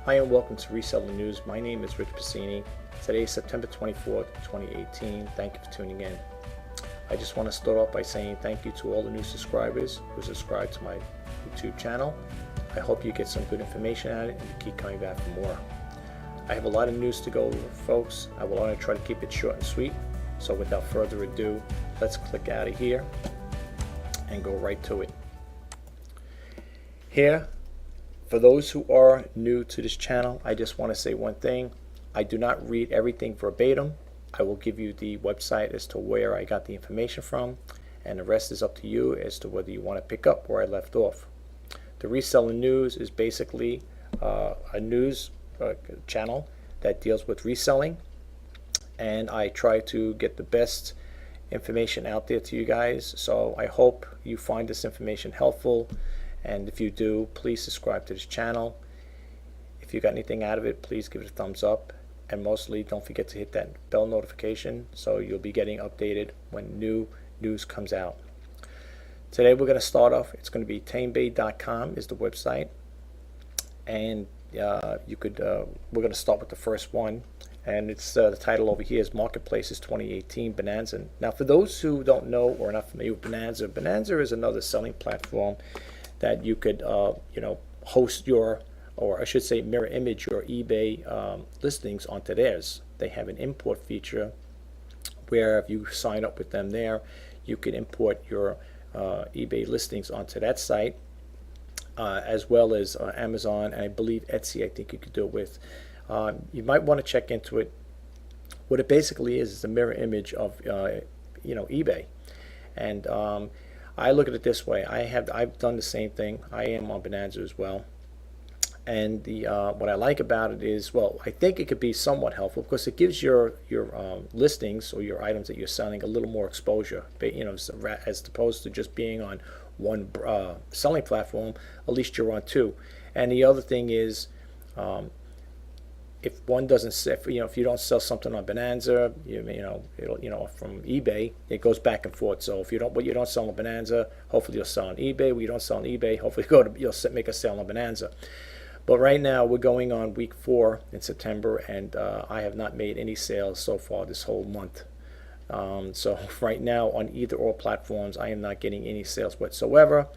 Hi and welcome to Reseller News. My name is Rich Pasini. Today is September 24th, 2018. Thank you for tuning in. I just want to start off by saying thank you to all the new subscribers who subscribe to my YouTube channel. I hope you get some good information out of it and you keep coming back for more. I have a lot of news to go over, folks. I will only try to keep it short and sweet. So without further ado, let's click out of here and go right to it. Here, for those who are new to this channel, I just want to say one thing. I do not read everything verbatim. I will give you the website as to where I got the information from, and the rest is up to you as to whether you want to pick up where I left off. The Reseller News is basically a news channel that deals with reselling, and I try to get the best information out there to you guys. So I hope you find this information helpful, and if you do, please subscribe to this channel. If you got anything out of it, please give it a thumbs up, and mostly don't forget to hit that bell notification so you'll be getting updated when new news comes out. Today we're going to start off. It's going to be tamebay.com is the website, and we're going to start with the first one, and it's the title over here is Marketplaces 2018 Bonanza. Now, for those who don't know or are not familiar with Bonanza, Bonanza is another selling platform that you could host your, or I should say mirror image your eBay listings onto theirs. They have an import feature where if you sign up with them there, you could import your eBay listings onto that site, as well as Amazon, and I believe Etsy. I think you could do it with. You might want to check into it. What it basically is a mirror image of eBay, and I look at it this way. I've done the same thing. I am on Bonanza as well, and the what I like about it is, well, I think it could be somewhat helpful because it gives your listings or your items that you're selling a little more exposure. As opposed to just being on one selling platform, at least you're on two. And the other thing is, if one doesn't, if you don't sell something on Bonanza, from eBay, it goes back and forth. So if you don't sell on Bonanza, hopefully you'll sell on eBay. When you don't sell on eBay, hopefully you'll make a sale on Bonanza. But right now we're going on week 4 in September, and I have not made any sales so far this whole month. So right now on either or platforms, I am not getting any sales whatsoever.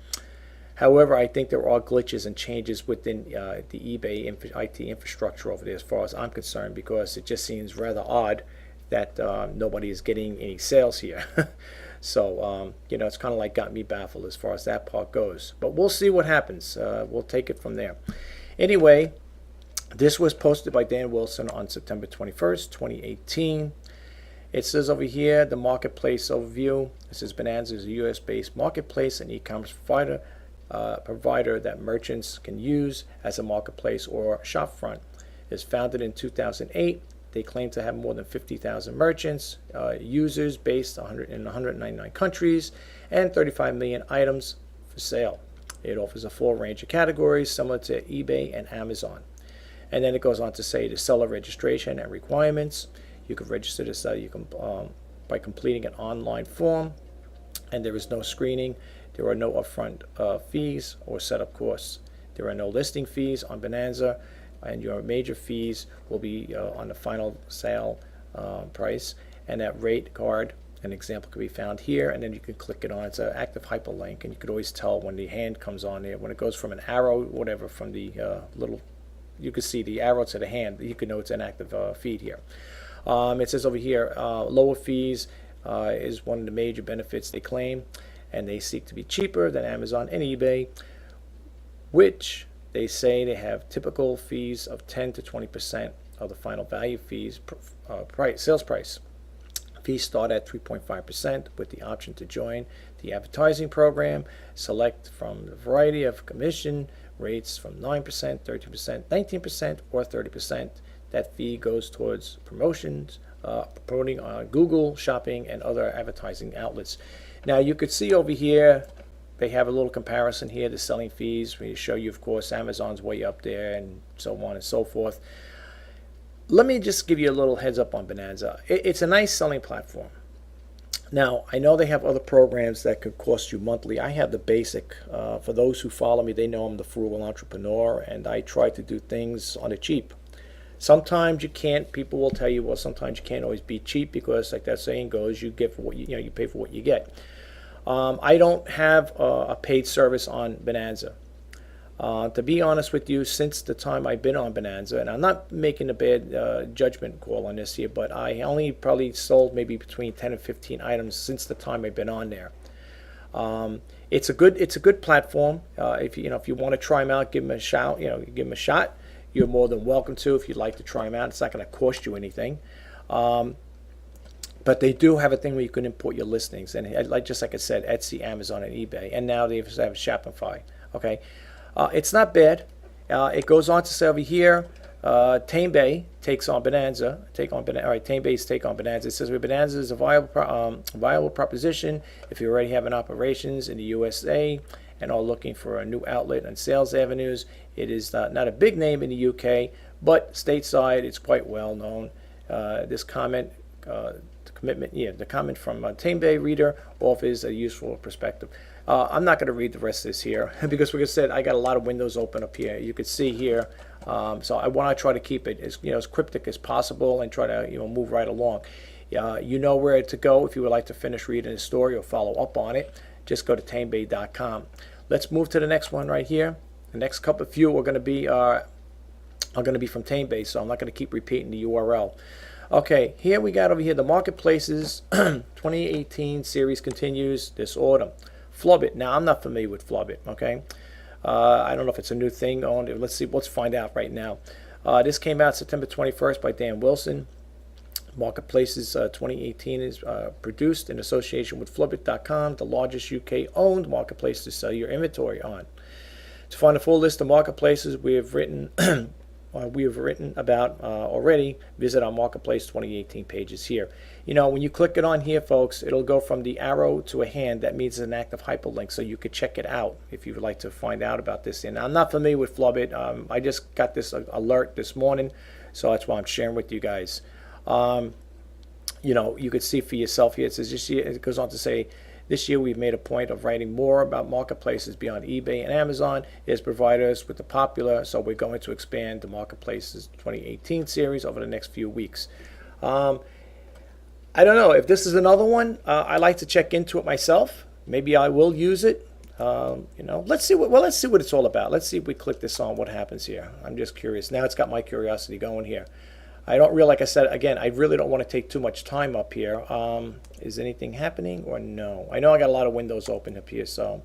However, I think there are glitches and changes within the eBay IT infrastructure over there as far as I'm concerned, because it just seems rather odd that nobody is getting any sales here. So, it's kind of like got me baffled as far as that part goes. But we'll see what happens. We'll take it from there. Anyway, this was posted by Dan Wilson on September 21st, 2018. It says over here, the marketplace overview. It says Bonanza is a US-based marketplace and e-commerce provider that merchants can use as a marketplace or shop front. It was founded in 2008. They claim to have more than 50,000 merchants, users based in 199 countries, and 35 million items for sale. It offers a full range of categories similar to eBay and Amazon. And then it goes on to say the seller registration and requirements. You can register to sell by completing an online form, and there is no screening. There are no upfront fees or setup costs. There are no listing fees on Bonanza, and your major fees will be on the final sale price. And that rate card, an example, could be found here, and then you can click it on. It's an active hyperlink, and you could always tell when the hand comes on there. When it goes from an arrow, whatever, from the you can see the arrow to the hand. You can know it's an active feed here. It says over here, lower fees is one of the major benefits they claim, and they seek to be cheaper than Amazon and eBay, which they say they have typical fees of 10 to 20% of the final value fees sales price. Fees start at 3.5% with the option to join the advertising program. Select from a variety of commission rates from 9%, 13%, 19%, or 30%. That fee goes towards promotions, promoting on Google, shopping, and other advertising outlets. Now you could see over here, they have a little comparison here, the selling fees. We show you, of course, Amazon's way up there and so on and so forth. Let me just give you a little heads up on Bonanza. It's a nice selling platform. Now, I know they have other programs that could cost you monthly. I have the basic. For those who follow me, they know I'm the frugal entrepreneur, and I try to do things on the cheap. Sometimes you can't. People will tell you, well, sometimes you can't always be cheap because, like that saying goes, you get for what you pay for what you get. I don't have a paid service on Bonanza. To be honest with you, since the time I've been on Bonanza, and I'm not making a bad judgment call on this here, but I only probably sold maybe between 10 and 15 items since the time I've been on there. It's a good platform. If you want to try them out, give them a shout. Give them a shot. You're more than welcome to if you'd like to try them out. It's not going to cost you anything. But they do have a thing where you can import your listings, and just like I said, Etsy, Amazon, and eBay, and now they have Shopify. Okay. It's not bad. It goes on to say over here, Tamebay takes on Bonanza. All right, Tamebay's take on Bonanza. It says Bonanza is a viable proposition if you already have an operations in the USA and are looking for a new outlet and sales avenues. It is not a big name in the UK, but stateside it's quite well known. This comment. The comment from Tamebay reader offers a useful perspective. I'm not going to read the rest of this here because, like I said, I got a lot of windows open up here. You can see here, so I want to try to keep it as cryptic as possible and try to move right along. You know where to go if you would like to finish reading the story or follow up on it. Just go to tamebay.com. Let's move to the next one right here. The next few are going to be from Tamebay, so I'm not going to keep repeating the URL. Okay, here we got over here the Marketplaces 2018 series continues this autumn. Flubbit. Now, I'm not familiar with Flubbit, okay? I don't know if it's a new thing. Let's find out right now. This came out September 21st by Dan Wilson. Marketplaces 2018 is produced in association with Flubbit.com, the largest UK-owned marketplace to sell your inventory on. To find a full list of marketplaces we have written about already, visit our Marketplace 2018 pages here. When you click it on here, folks, it'll go from the arrow to a hand. That means it's an active hyperlink, so you could check it out if you would like to find out about this. And I'm not familiar with Flubbit. I just got this alert this morning, so that's why I'm sharing with you guys. You could see for yourself here. It says this year, it goes on to say, this year we've made a point of writing more about marketplaces beyond eBay and Amazon as providers with the popular, so we're going to expand the Marketplaces 2018 series over the next few weeks. I don't know if this is another one. I like to check into it myself. Maybe I will use it. Let's see what it's all about. Let's see if we click this on, what happens here. I'm just curious. Now it's got my curiosity going here. Like I said, again, I really don't want to take too much time up here. Is anything happening or no? I know I got a lot of windows open up here, so.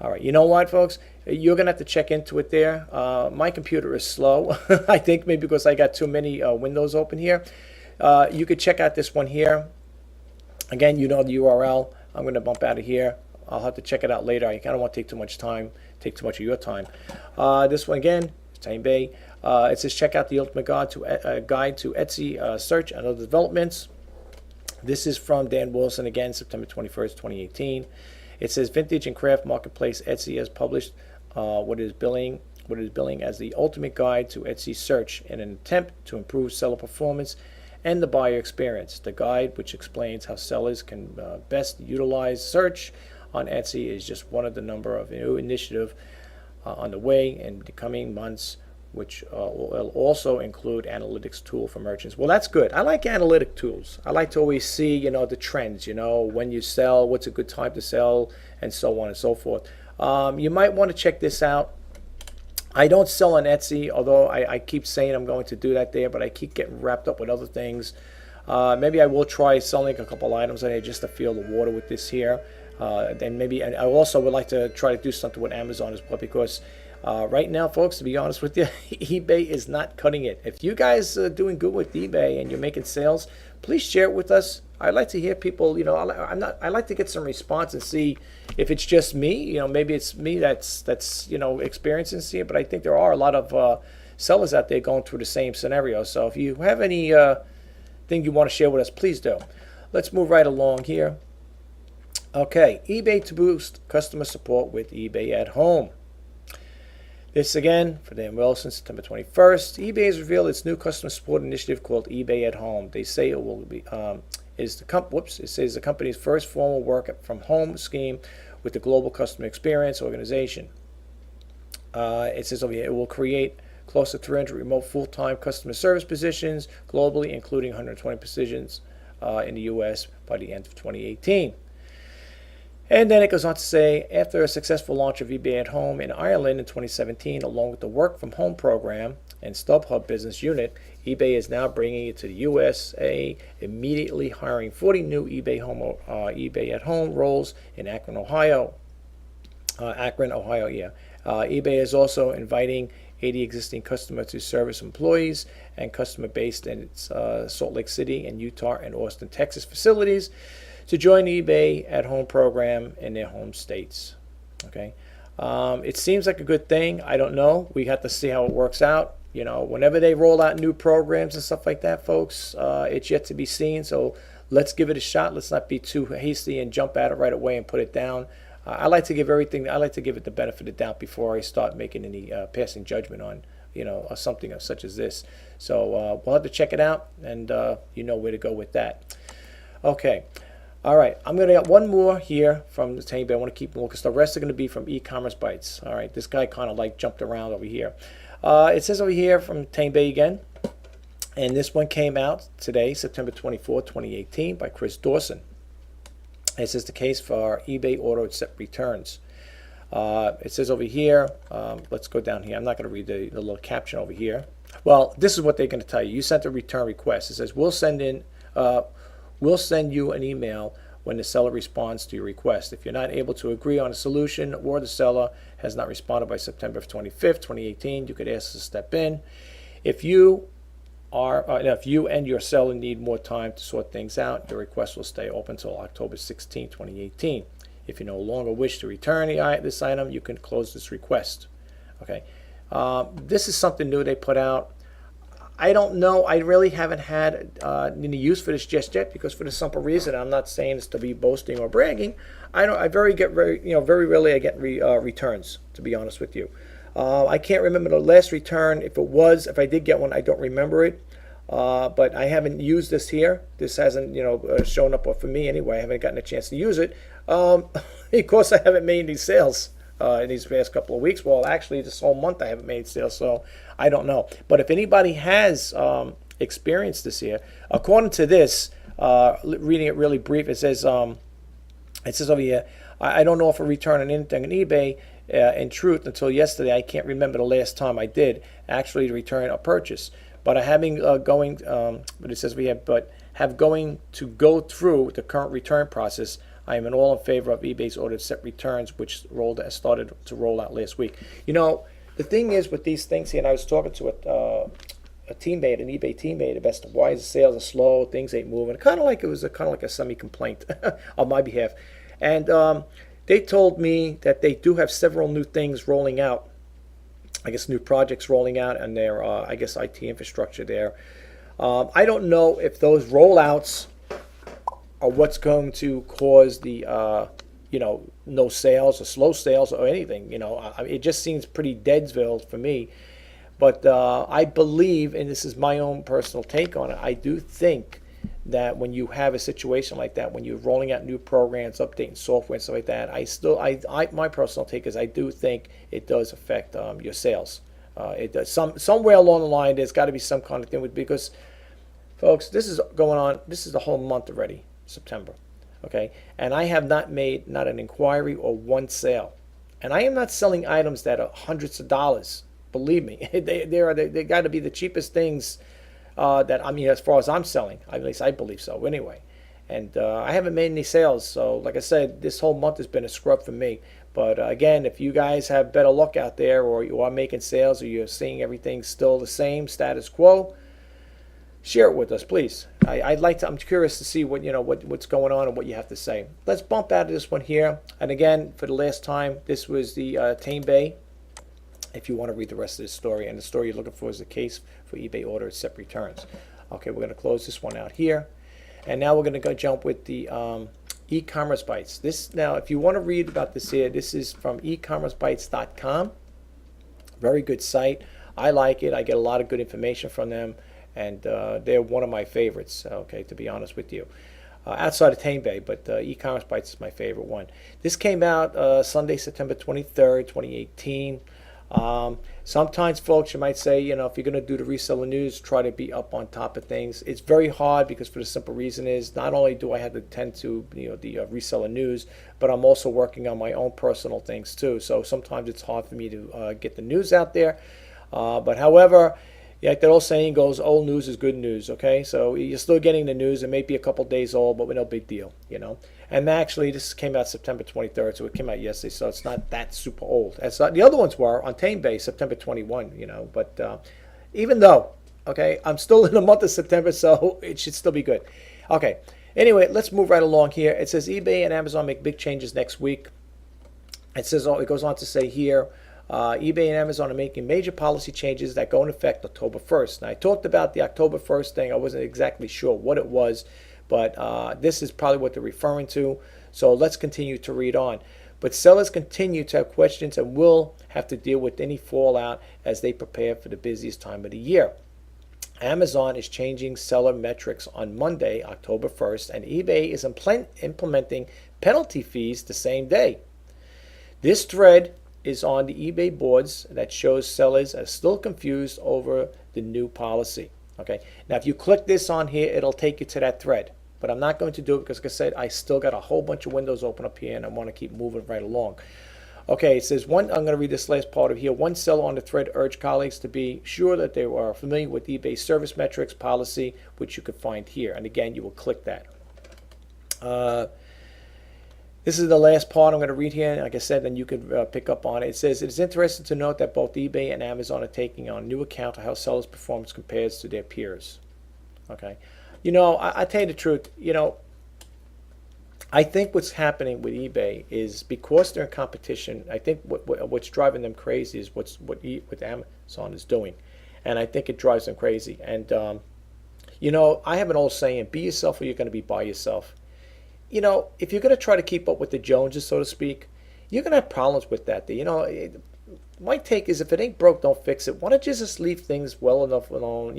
All right, you know what, folks? You're going to have to check into it there. My computer is slow. I think maybe because I got too many windows open here. You could check out this one here. Again, you know the URL. I'm going to bump out of here. I'll have to check it out later. I don't want to take too much of your time. This one again, Tamebay. It says check out the ultimate guide to Etsy search and other developments. This is from Dan Wilson again, September 21st, 2018. It says vintage and craft marketplace Etsy has published what is billing as the ultimate guide to Etsy search in an attempt to improve seller performance and the buyer experience. The guide, which explains how sellers can best utilize search on Etsy, is just one of the number of new initiatives on the way in the coming months, which will also include analytics tool for merchants. Well, that's good. I like analytic tools. I like to always see, the trends, when you sell, what's a good time to sell, and so on and so forth. You might want to check this out. I don't sell on Etsy, although I keep saying I'm going to do that there, but I keep getting wrapped up with other things. Maybe I will try selling a couple items on here just to feel the water with this here. Then maybe, and I also would like to try to do something with Amazon as well, because right now, folks, to be honest with you, eBay is not cutting it. If you guys are doing good with eBay and you're making sales, please share it with us. I'd like to hear people, I like to get some response and see if it's just me, maybe it's me that's experiencing it, but I think there are a lot of sellers out there going through the same scenario. So if you have any thing you want to share with us, please do. Let's move right along here. Okay, eBay to boost customer support with eBay at home. This again for Dan Wilson, September 21st. eBay has revealed its new customer support initiative called eBay at Home. They say it will is it says the company's first formal work from home scheme with the global customer experience organization. It says over here, it will create close to 300 remote full-time customer service positions globally, including 120 positions in the U.S. by the end of 2018. And then it goes on to say, after a successful launch of eBay at Home in Ireland in 2017, along with the Work from Home program and StubHub business unit, eBay is now bringing it to the USA, immediately hiring 40 new eBay at Home roles in Akron, Ohio. eBay is also inviting 80 existing customer to service employees and customer based in its Salt Lake City and Utah and Austin, Texas facilities to join the eBay at Home program in their home states. Okay, it seems like a good thing. I don't know. We have to see how it works out. You know, whenever they roll out new programs and stuff like that, folks, it's yet to be seen. So let's give it a shot. Let's not be too hasty and jump at it right away and put it down. I like to give it the benefit of the doubt before I start making any passing judgment on, something such as this. So we'll have to check it out, and you know where to go with that. Okay. All right. I'm going to get one more here from the Tame Bay. I want to keep moving because the rest are going to be from e-commerce bites. All right. This guy kind of like jumped around over here. It says over here from Tame Bay again, and this one came out today, September 24, 2018, by Chris Dawson. It says the case for eBay auto accept returns. It says over here, let's go down here. I'm not going to read the little caption over here. Well, this is what they're going to tell you. You sent a return request. It says we'll send you an email when the seller responds to your request. If you're not able to agree on a solution or the seller has not responded by September 25th, 2018, you could ask to step in. If you and your seller need more time to sort things out, your request will stay open until October 16, 2018. If you no longer wish to return this item, you can close this request. Okay, this is something new they put out. I don't know. I really haven't had any use for this just yet because for the simple reason, I'm not saying this to be boasting or bragging. Very rarely I get returns, to be honest with you. I can't remember the last return. If I did get one, I don't remember it. But I haven't used this here. This hasn't, shown up, or for me anyway, I haven't gotten a chance to use it. Because I haven't made any sales in these past couple of weeks. Well, actually, this whole month I haven't made sales, so I don't know. But if anybody has experienced this here, according to this, reading it really brief, it says over here, I don't know if I return on anything on eBay. In truth, until yesterday, I can't remember the last time I did actually return a purchase. But I have going to go through the current return process. I am all in favor of eBay's ordered set returns, which started to roll out last week. The thing is with these things here, and I was talking to an eBay teammate, about why the sales are slow, things ain't moving. Kind of like a semi-complaint on my behalf, and they told me that they do have several new things rolling out. I guess new projects rolling out and their IT infrastructure there. I don't know if those rollouts are what's going to cause the no sales or slow sales or anything. It just seems pretty Deadsville for me. But I believe, and this is my own personal take on it, I do think that when you have a situation like that, when you're rolling out new programs, updating software and stuff like that, my personal take is I do think it does affect your sales. It does. Somewhere along the line, there's got to be some kind of thing because, folks, this is going on. This is the whole month already, September. Okay, and I have not made not an inquiry or one sale, and I am not selling items that are hundreds of dollars. Believe me, they got to be the cheapest things. As far as I'm selling, at least I believe so anyway. And I haven't made any sales. So like I said, this whole month has been a scrub for me. But again, if you guys have better luck out there or you are making sales or you're seeing everything still the same, status quo, share it with us, please. I'm curious to see what's going on and what you have to say. Let's bump out of this one here. And again, for the last time, this was the Tame Bay. If you want to read the rest of this story, and the story you're looking for is the case for eBay order accept returns. Okay, we're going to close this one out here, and now we're going to go jump with the e-commerce bites. Now, if you want to read about this here, this is from ecommercebites.com. Very good site. I like it. I get a lot of good information from them, and they're one of my favorites. Okay, to be honest with you. outside of Tame Bay, but e-commerce bites is my favorite one. This came out Sunday, September 23rd, 2018. Sometimes, folks, you might say, if you're going to do the reseller news, try to be up on top of things. It's very hard because for the simple reason is not only do I have to tend to the reseller news, but I'm also working on my own personal things too. So sometimes it's hard for me to get the news out there. But however, like that old saying goes, old news is good news, okay? So you're still getting the news. It may be a couple days old, but no big deal, And actually, this came out September 23rd, so it came out yesterday, so it's not that super old. As the other ones were on Tame Bay, September 21, But even though, okay, I'm still in the month of September, so it should still be good. Okay, anyway, let's move right along here. It says eBay and Amazon make big changes next week. It says, it goes on to say here, eBay and Amazon are making major policy changes that go into effect October 1st. Now, I talked about the October 1st thing. I wasn't exactly sure what it was, but this is probably what they're referring to. So let's continue to read on. But sellers continue to have questions and will have to deal with any fallout as they prepare for the busiest time of the year. Amazon is changing seller metrics on Monday, October 1st, and eBay is implementing penalty fees the same day. This thread is on the eBay boards that shows sellers are still confused over the new policy. Okay, now if you click this on here, it'll take you to that thread, but I'm not going to do it because, like I said, I still got a whole bunch of windows open up here and I want to keep moving right along. Okay, it says I'm going to read this last part of here. One seller on the thread urged colleagues to be sure that they are familiar with eBay's service metrics policy, which you can find here. And again, you will click that. This is the last part I'm going to read here. Like I said, then you can pick up on it. It says, it is interesting to note that both eBay and Amazon are taking on new account of how sellers' performance compares to their peers. Okay. I tell you the truth, I think what's happening with eBay is because they're in competition, I think what's driving them crazy is what Amazon is doing. And I think it drives them crazy. And, I have an old saying, be yourself or you're going to be by yourself. If you're going to try to keep up with the Joneses, so to speak, you're going to have problems with that. My take is if it ain't broke, don't fix it. Why don't you just leave things well enough alone?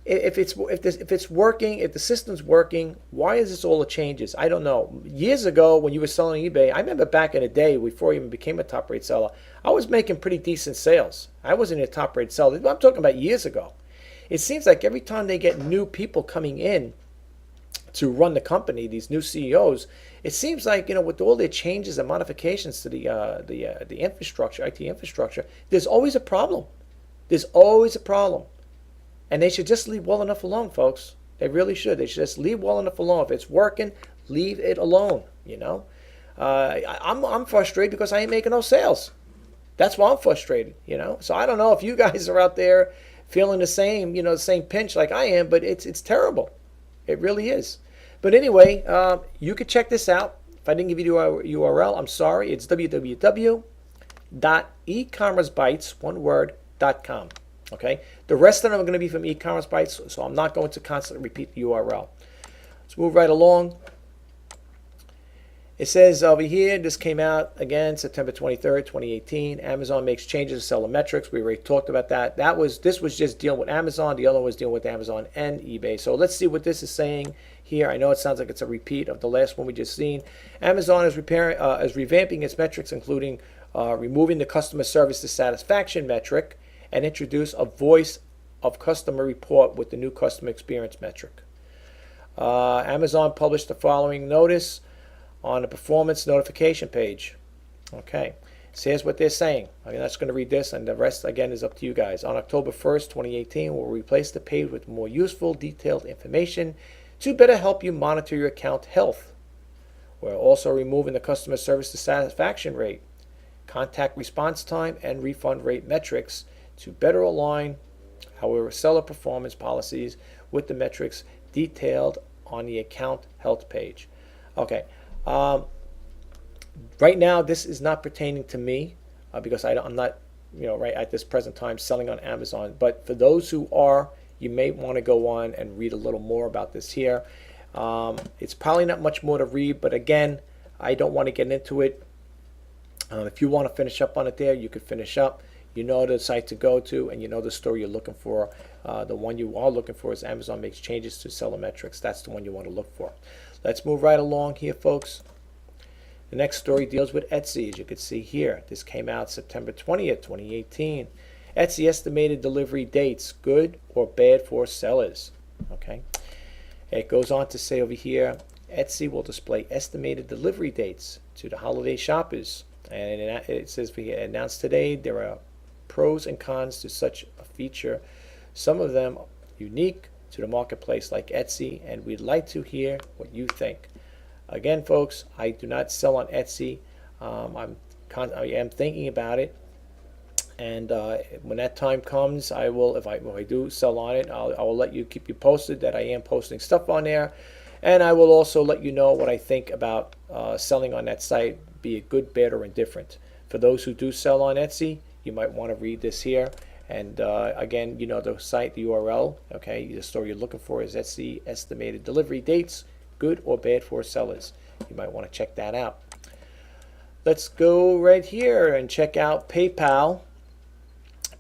If it's working, if the system's working, why is this all the changes? I don't know. Years ago, when you were selling eBay, I remember back in the day before I even became a top rate seller, I was making pretty decent sales. I wasn't a top rate seller. I'm talking about years ago. It seems like every time they get new people coming in to run the company, these new CEOs, it seems like, with all their changes and modifications to the infrastructure, IT infrastructure, there's always a problem. There's always a problem. And they should just leave well enough alone, folks. They really should. They should just leave well enough alone. If it's working, leave it alone, I'm frustrated because I ain't making no sales. That's why I'm frustrated, So I don't know if you guys are out there feeling the same, the same pinch like I am, but it's terrible. It really is. But anyway, you could check this out. If I didn't give you the URL, I'm sorry. It's www.ecommercebytes.com. Okay. The rest of them are going to be from e-commerce bytes, so I'm not going to constantly repeat the URL. Let's move right along. It says over here, this came out again September 23rd, 2018. Amazon makes changes to seller metrics. We already talked about that. This was just dealing with Amazon. The other was dealing with Amazon and eBay. So let's see what this is saying here. I know it sounds like it's a repeat of the last one we just seen. Amazon is revamping its metrics, including removing the customer service dissatisfaction metric and introduce a voice of customer report with the new customer experience metric. Amazon published the following notice on the performance notification page. Okay, so here's what they're saying. I'm just going to read this, and the rest, again, is up to you guys. On October 1st, 2018, we'll replace the page with more useful, detailed information to better help you monitor your account health. We're also removing the customer service dissatisfaction rate, contact response time, and refund rate metrics to better align our seller performance policies with the metrics detailed on the account health page. Okay. Right now, this is not pertaining to me because I'm not, right at this present time selling on Amazon. But for those who are, you may want to go on and read a little more about this here. It's probably not much more to read, but again, I don't want to get into it. If you want to finish up on it there, you could finish up. you know the site to go to, and you know the store you're looking for. The one you are looking for is Amazon makes changes to seller metrics. That's the one you want to look for. Let's move right along here, folks. The next story deals with Etsy, as you can see here. This came out September 20th, 2018. Etsy estimated delivery dates, good or bad for sellers. Okay. It goes on to say over here, Etsy will display estimated delivery dates to the holiday shoppers. And it says we announced today there are pros and cons to such a feature. Some of them unique to the marketplace like Etsy, and we'd like to hear what you think. Again, folks, I do not sell on Etsy. I am thinking about it, and when that time comes, I will. If I do sell on it, I will let you keep you posted that I am posting stuff on there, and I will also let you know what I think about selling on that site, be it good, bad, or indifferent. For those who do sell on Etsy, you might want to read this here. And again, you know the site, the URL. Okay, the store you're looking for is Etsy estimated delivery dates, good or bad for sellers. You might want to check that out. Let's go right here and check out PayPal.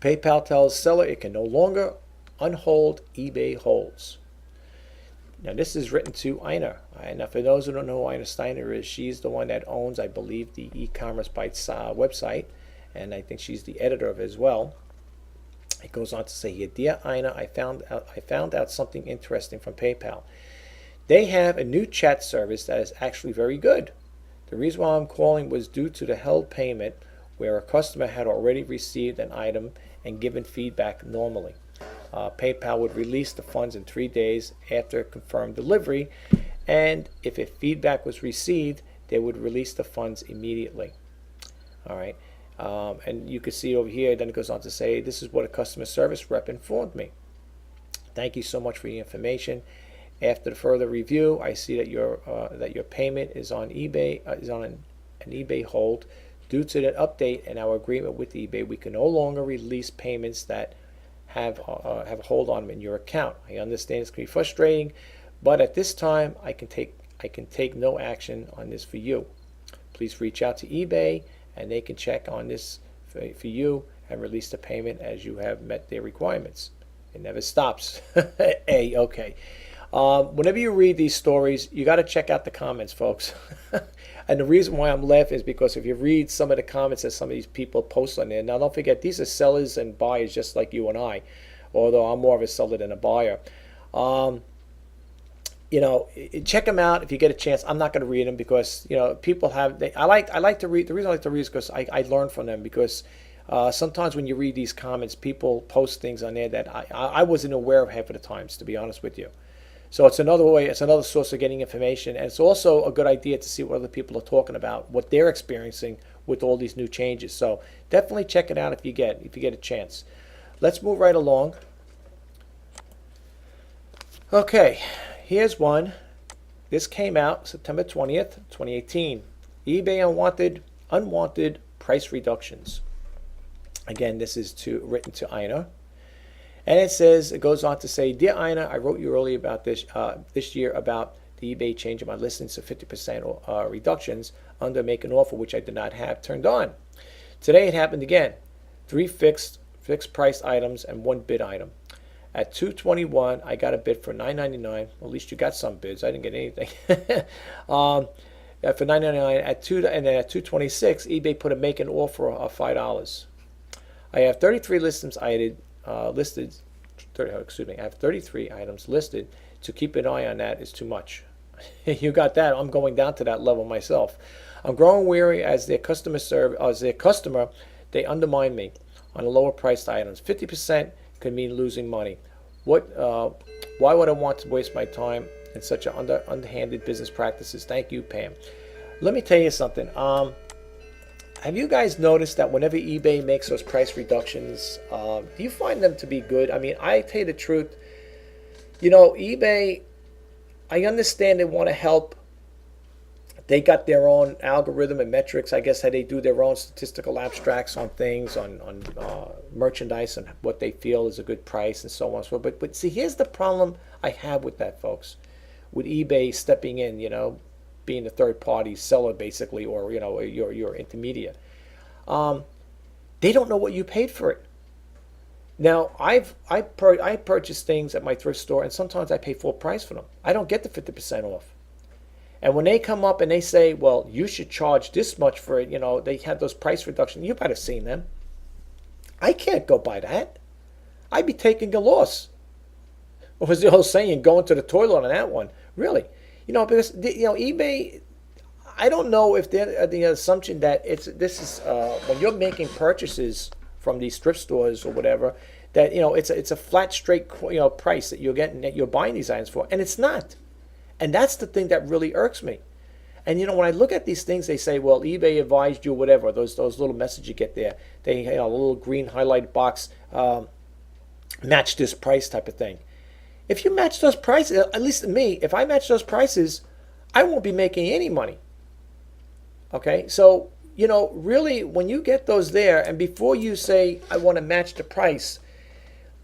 PayPal tells seller it can no longer unhold eBay holds. Now this is written to Ina. Now for those who don't know who Ina Steiner is, she's the one that owns, I believe, the e-commerce Bites website, and I think she's the editor of it as well. It goes on to say here, dear Ina, I found out something interesting from PayPal. They have a new chat service that is actually very good. The reason why I'm calling was due to the held payment where a customer had already received an item and given feedback normally. PayPal would release the funds in 3 days after confirmed delivery, and if a feedback was received, they would release the funds immediately. All right. And you can see over here, then it goes on to say, this is what a customer service rep informed me. Thank you so much for the information. After the further review, I see that your payment is on eBay, is on an eBay hold. Due to that update and our agreement with eBay, we can no longer release payments that have a hold on them in your account. I understand it's going to be frustrating, but at this time, I can take no action on this for you. Please reach out to eBay, and they can check on this for you and release the payment as you have met their requirements. It never stops. Okay. Whenever you read these stories, you got to check out the comments, folks. And the reason why I'm laughing is because if you read some of the comments that some of these people post on there, now don't forget, these are sellers and buyers just like you and I, although I'm more of a seller than a buyer. Check them out if you get a chance. I'm not going to read them because people have. I like to read. The reason I like to read is because I learn from them. Because sometimes when you read these comments, people post things on there that I wasn't aware of half of the times, to be honest with you. So it's another way. It's another source of getting information, and it's also a good idea to see what other people are talking about, what they're experiencing with all these new changes. So definitely check it out if you get a chance. Let's move right along. Okay. Here's one. This came out September 20th, 2018. eBay unwanted price reductions. Again, this is written to Ina. And it goes on to say, dear Ina, I wrote you earlier about this year about the eBay changing my listings to 50% reductions under make an offer, which I did not have turned on. Today it happened again. 3 fixed price items and 1 bid item. At $221, I got a bid for $9.99. Well, at least you got some bids. I didn't get anything. For $9.99 and then at $226, eBay put a make an offer of $5. I have 33 listings listed. I have 33 items listed. To keep an eye on that is too much. You got that? I'm going down to that level myself. I'm growing weary as their customer, they undermine me on the lower priced items. 50% could mean losing money. Why would I want to waste my time in such underhanded business practices? Thank you, Pam. Let me tell you something. Have you guys noticed that whenever eBay makes those price reductions, do you find them to be good? I mean, I tell you the truth. eBay, I understand they want to help. They got their own algorithm and metrics. I guess how they do their own statistical abstracts on things, on merchandise and what they feel is a good price and so on and so forth. But see, here's the problem I have with that, folks. With eBay stepping in, being a third party seller basically, or your intermediate. They don't know what you paid for it. Now, I purchase things at my thrift store, and sometimes I pay full price for them. I don't get the 50% off. And when they come up and they say, well, you should charge this much for it, they have those price reductions. You might have seen them. I can't go by that. I'd be taking a loss. What was the old saying, going to the toilet on that one? Really? Because, eBay, I don't know if they're the assumption that this is when you're making purchases from these thrift stores or whatever, that it's a flat straight price that you're buying these items for, and it's not. And that's the thing that really irks me. And when I look at these things, they say, well, eBay advised you, whatever, those little messages you get there, they a little green highlighted box, match this price type of thing. If you match those prices, at least me, if I match those prices, I won't be making any money. Okay, so really, when you get those there, and before you say I want to match the price,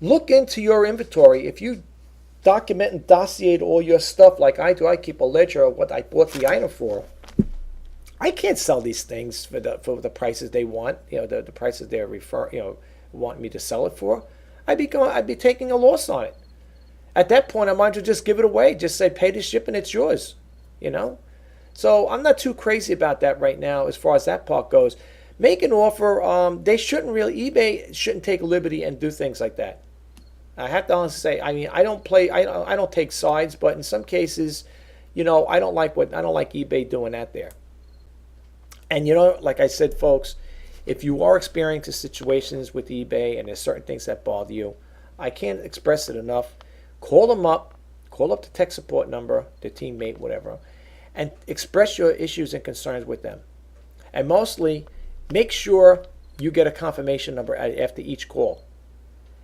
look into your inventory. If you document and dossier all your stuff like I do, I keep a ledger of what I bought the item for. I can't sell these things for the prices they want, the prices they're want me to sell it for. I'd be taking a loss on it. At that point, I might as well just give it away. Just say, pay the shipping, it's yours. So I'm not too crazy about that right now as far as that part goes. Make an offer. eBay shouldn't take liberty and do things like that. I have to honestly say, I don't take sides, but in some cases, I don't like eBay doing that there. And like I said, folks, if you are experiencing situations with eBay and there's certain things that bother you, I can't express it enough. Call them up, call up the tech support number, the teammate, whatever, and express your issues and concerns with them. And mostly, make sure you get a confirmation number after each call.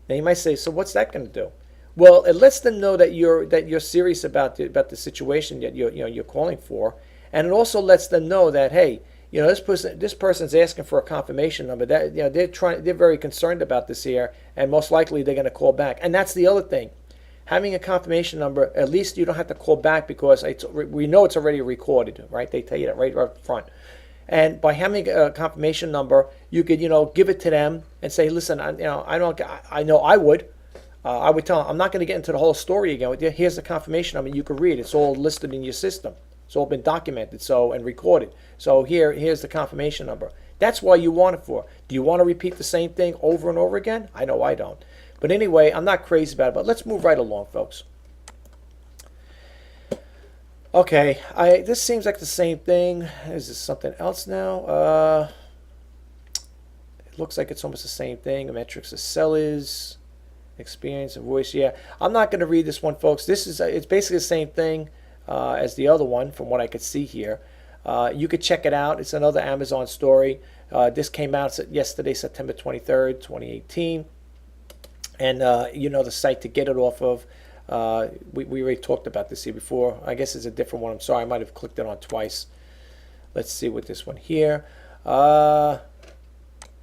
Now you might say, so what's that going to do? Well, it lets them know that you're serious about the situation that you're calling for, and it also lets them know that, hey, this person's asking for a confirmation number. That they're very concerned about this here, and most likely they're going to call back. And that's the other thing. Having a confirmation number, at least you don't have to call back because we know it's already recorded, right? They tell you that right up front. And by having a confirmation number, you could, give it to them and say, listen, I know I would tell them, I'm not going to get into the whole story again with you. Here's the confirmation number. You can read. It's all listed in your system. It's all been documented and recorded. So here's the confirmation number. That's why you want it for. Do you want to repeat the same thing over and over again? I know I don't. But anyway, I'm not crazy about it. But let's move right along, folks. Okay, this seems like the same thing. Is this something else now? It looks like it's almost the same thing. Metrics of sellers, experience of voice. Yeah, I'm not going to read this one, folks. It's basically the same thing as the other one from what I could see here. You could check it out. It's another Amazon story. This came out yesterday, September 23rd, 2018. And the site to get it off of. We already talked about this here before. I guess it's a different one. I'm sorry, I might have clicked it on twice. Let's see what this one here.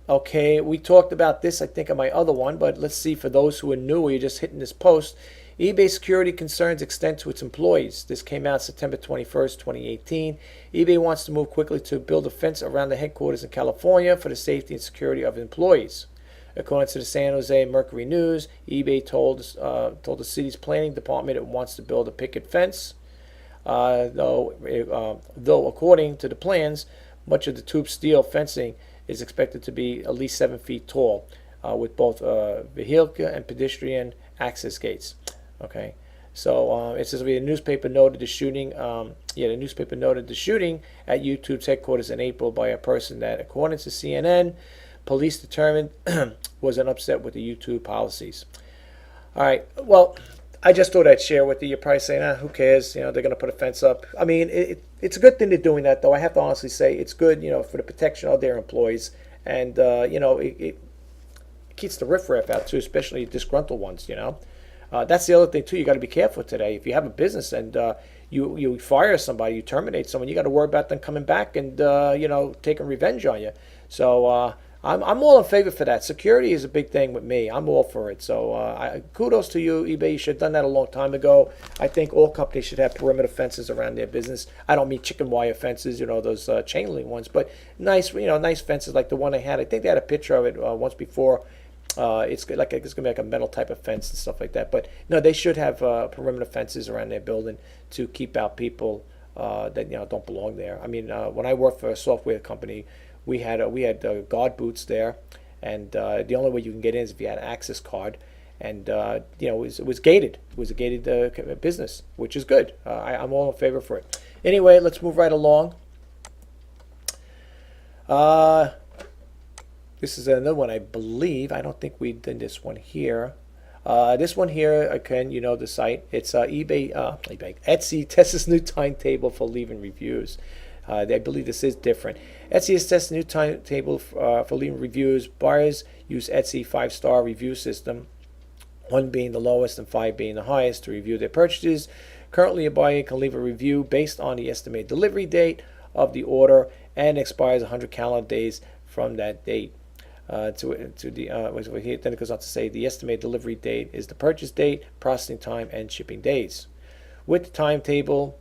Okay, we talked about this, I think, on my other one, but let's see for those who are new or you're just hitting this post. eBay security concerns extend to its employees. This came out September 21st, 2018. eBay wants to move quickly to build a fence around the headquarters in California for the safety and security of employees. According to the San Jose Mercury News, eBay told the city's planning department it wants to build a picket fence. Though according to the plans, much of the tube steel fencing is expected to be at least 7 feet tall, with both vehicle and pedestrian access gates. Okay, so it says the newspaper noted the shooting. The newspaper noted the shooting at YouTube's headquarters in April by a person that, according to CNN, police determined was an upset with the YouTube policies. All right, well, I just thought I'd share with you. You're probably saying, who cares? They're going to put a fence up. I mean, it's a good thing they're doing that, though. I have to honestly say it's good, for the protection of their employees. And, it keeps the riffraff out, too, especially disgruntled ones, That's the other thing, too. You got to be careful today. If you have a business and you fire somebody, you terminate someone, you got to worry about them coming back and, taking revenge on you. So I'm all in favor for that. Security is a big thing with me. I'm all for it. So kudos to you, eBay. You should have done that a long time ago. I think all companies should have perimeter fences around their business. I don't mean chicken wire fences, those chain link ones, but nice, nice fences like the one I had. I think they had a picture of it once before. It's gonna be like a metal type of fence and stuff like that. But no, they should have perimeter fences around their building to keep out people that don't belong there. I mean, when I worked for a software company, we had guard boots there, and the only way you can get in is if you had an access card, and it was gated. It was a gated business, which is good. I'm all in favor for it. Anyway, let's move right along. This is another one, I believe. I don't think we did this one here. This one here, again, the site. It's Etsy tests new timetable for leaving reviews. I believe this is different. Etsy has tested a new timetable for leaving reviews. Buyers use Etsy 5-star review system, 1 being the lowest and 5 being the highest, to review their purchases. Currently, a buyer can leave a review based on the estimated delivery date of the order and expires 100 calendar days from that date. Then it goes on to say the estimated delivery date is the purchase date, processing time, and shipping days. With the timetable,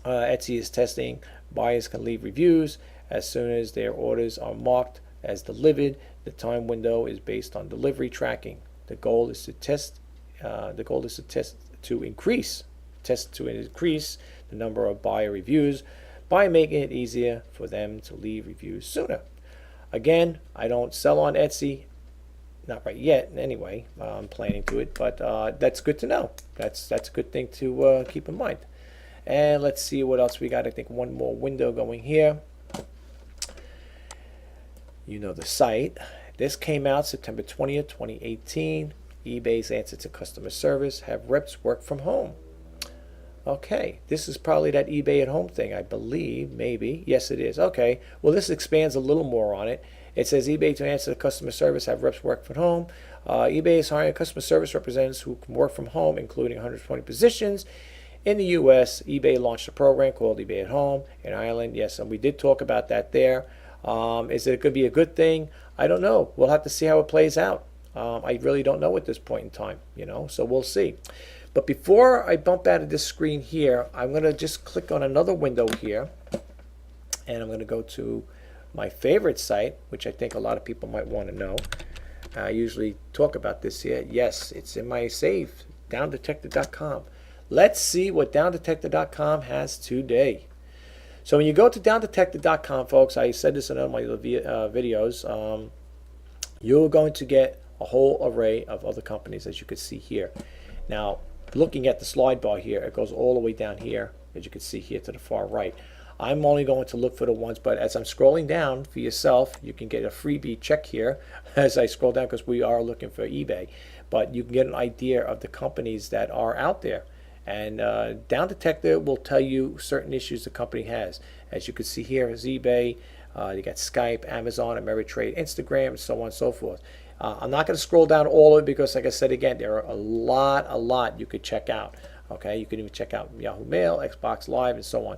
Etsy is testing. Buyers can leave reviews as soon as their orders are marked as delivered. The time window is based on delivery tracking. The goal is to increase the number of buyer reviews by making it easier for them to leave reviews sooner. Again, I don't sell on Etsy, not right yet. Anyway, I'm planning to it, but that's good to know. That's a good thing to keep in mind. And let's see what else we got. I think one more window going here. The site. This came out September 20th, 2018. eBay's answer to customer service: have reps work from home. Okay, this is probably that eBay at home thing, I believe, maybe. Yes, it is. Okay, well, this expands a little more on it. It says eBay to answer the customer service, have reps work from home. eBay is hiring customer service representatives who can work from home, including 120 positions. In the U.S., eBay launched a program called eBay at Home. In Ireland, yes, and we did talk about that there. Is it going to be a good thing? I don't know. We'll have to see how it plays out. I really don't know at this point in time, so we'll see. But before I bump out of this screen here, I'm going to just click on another window here, and I'm going to go to my favorite site, which I think a lot of people might want to know. I usually talk about this here. Yes, it's in my save, downdetector.com. Let's see what downdetector.com has today. So when you go to downdetector.com, folks, I said this in one of my videos, you're going to get a whole array of other companies, as you can see here. Now, looking at the slide bar here, it goes all the way down here, as you can see here to the far right. I'm only going to look for the ones, but as I'm scrolling down for yourself, you can get a freebie check here as I scroll down, because we are looking for eBay. But you can get an idea of the companies that are out there. And Down Detector will tell you certain issues the company has. As you can see here is eBay, you got Skype, Amazon, Ameritrade, Instagram, and so on and so forth. I'm not going to scroll down all of it because, like I said again, there are a lot you could check out. Okay, you can even check out Yahoo Mail, Xbox Live, and so on.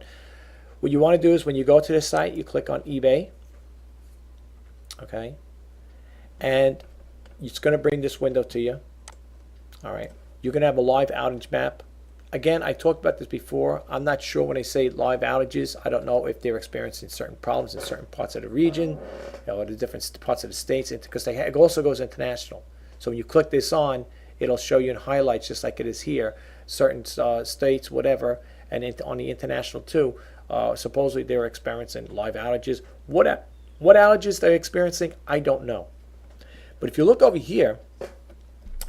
What you want to do is when you go to the site, you click on eBay. Okay, and it's going to bring this window to you. All right, you're going to have a live outage map. Again, I talked about this before. I'm not sure when I say live outages. I don't know if they're experiencing certain problems in certain parts of the region, or the different parts of the states, because it also goes international. So when you click this on, it'll show you in highlights, just like it is here, certain states, whatever, and on the international too. Supposedly they're experiencing live outages. What outages they're experiencing, I don't know. But if you look over here,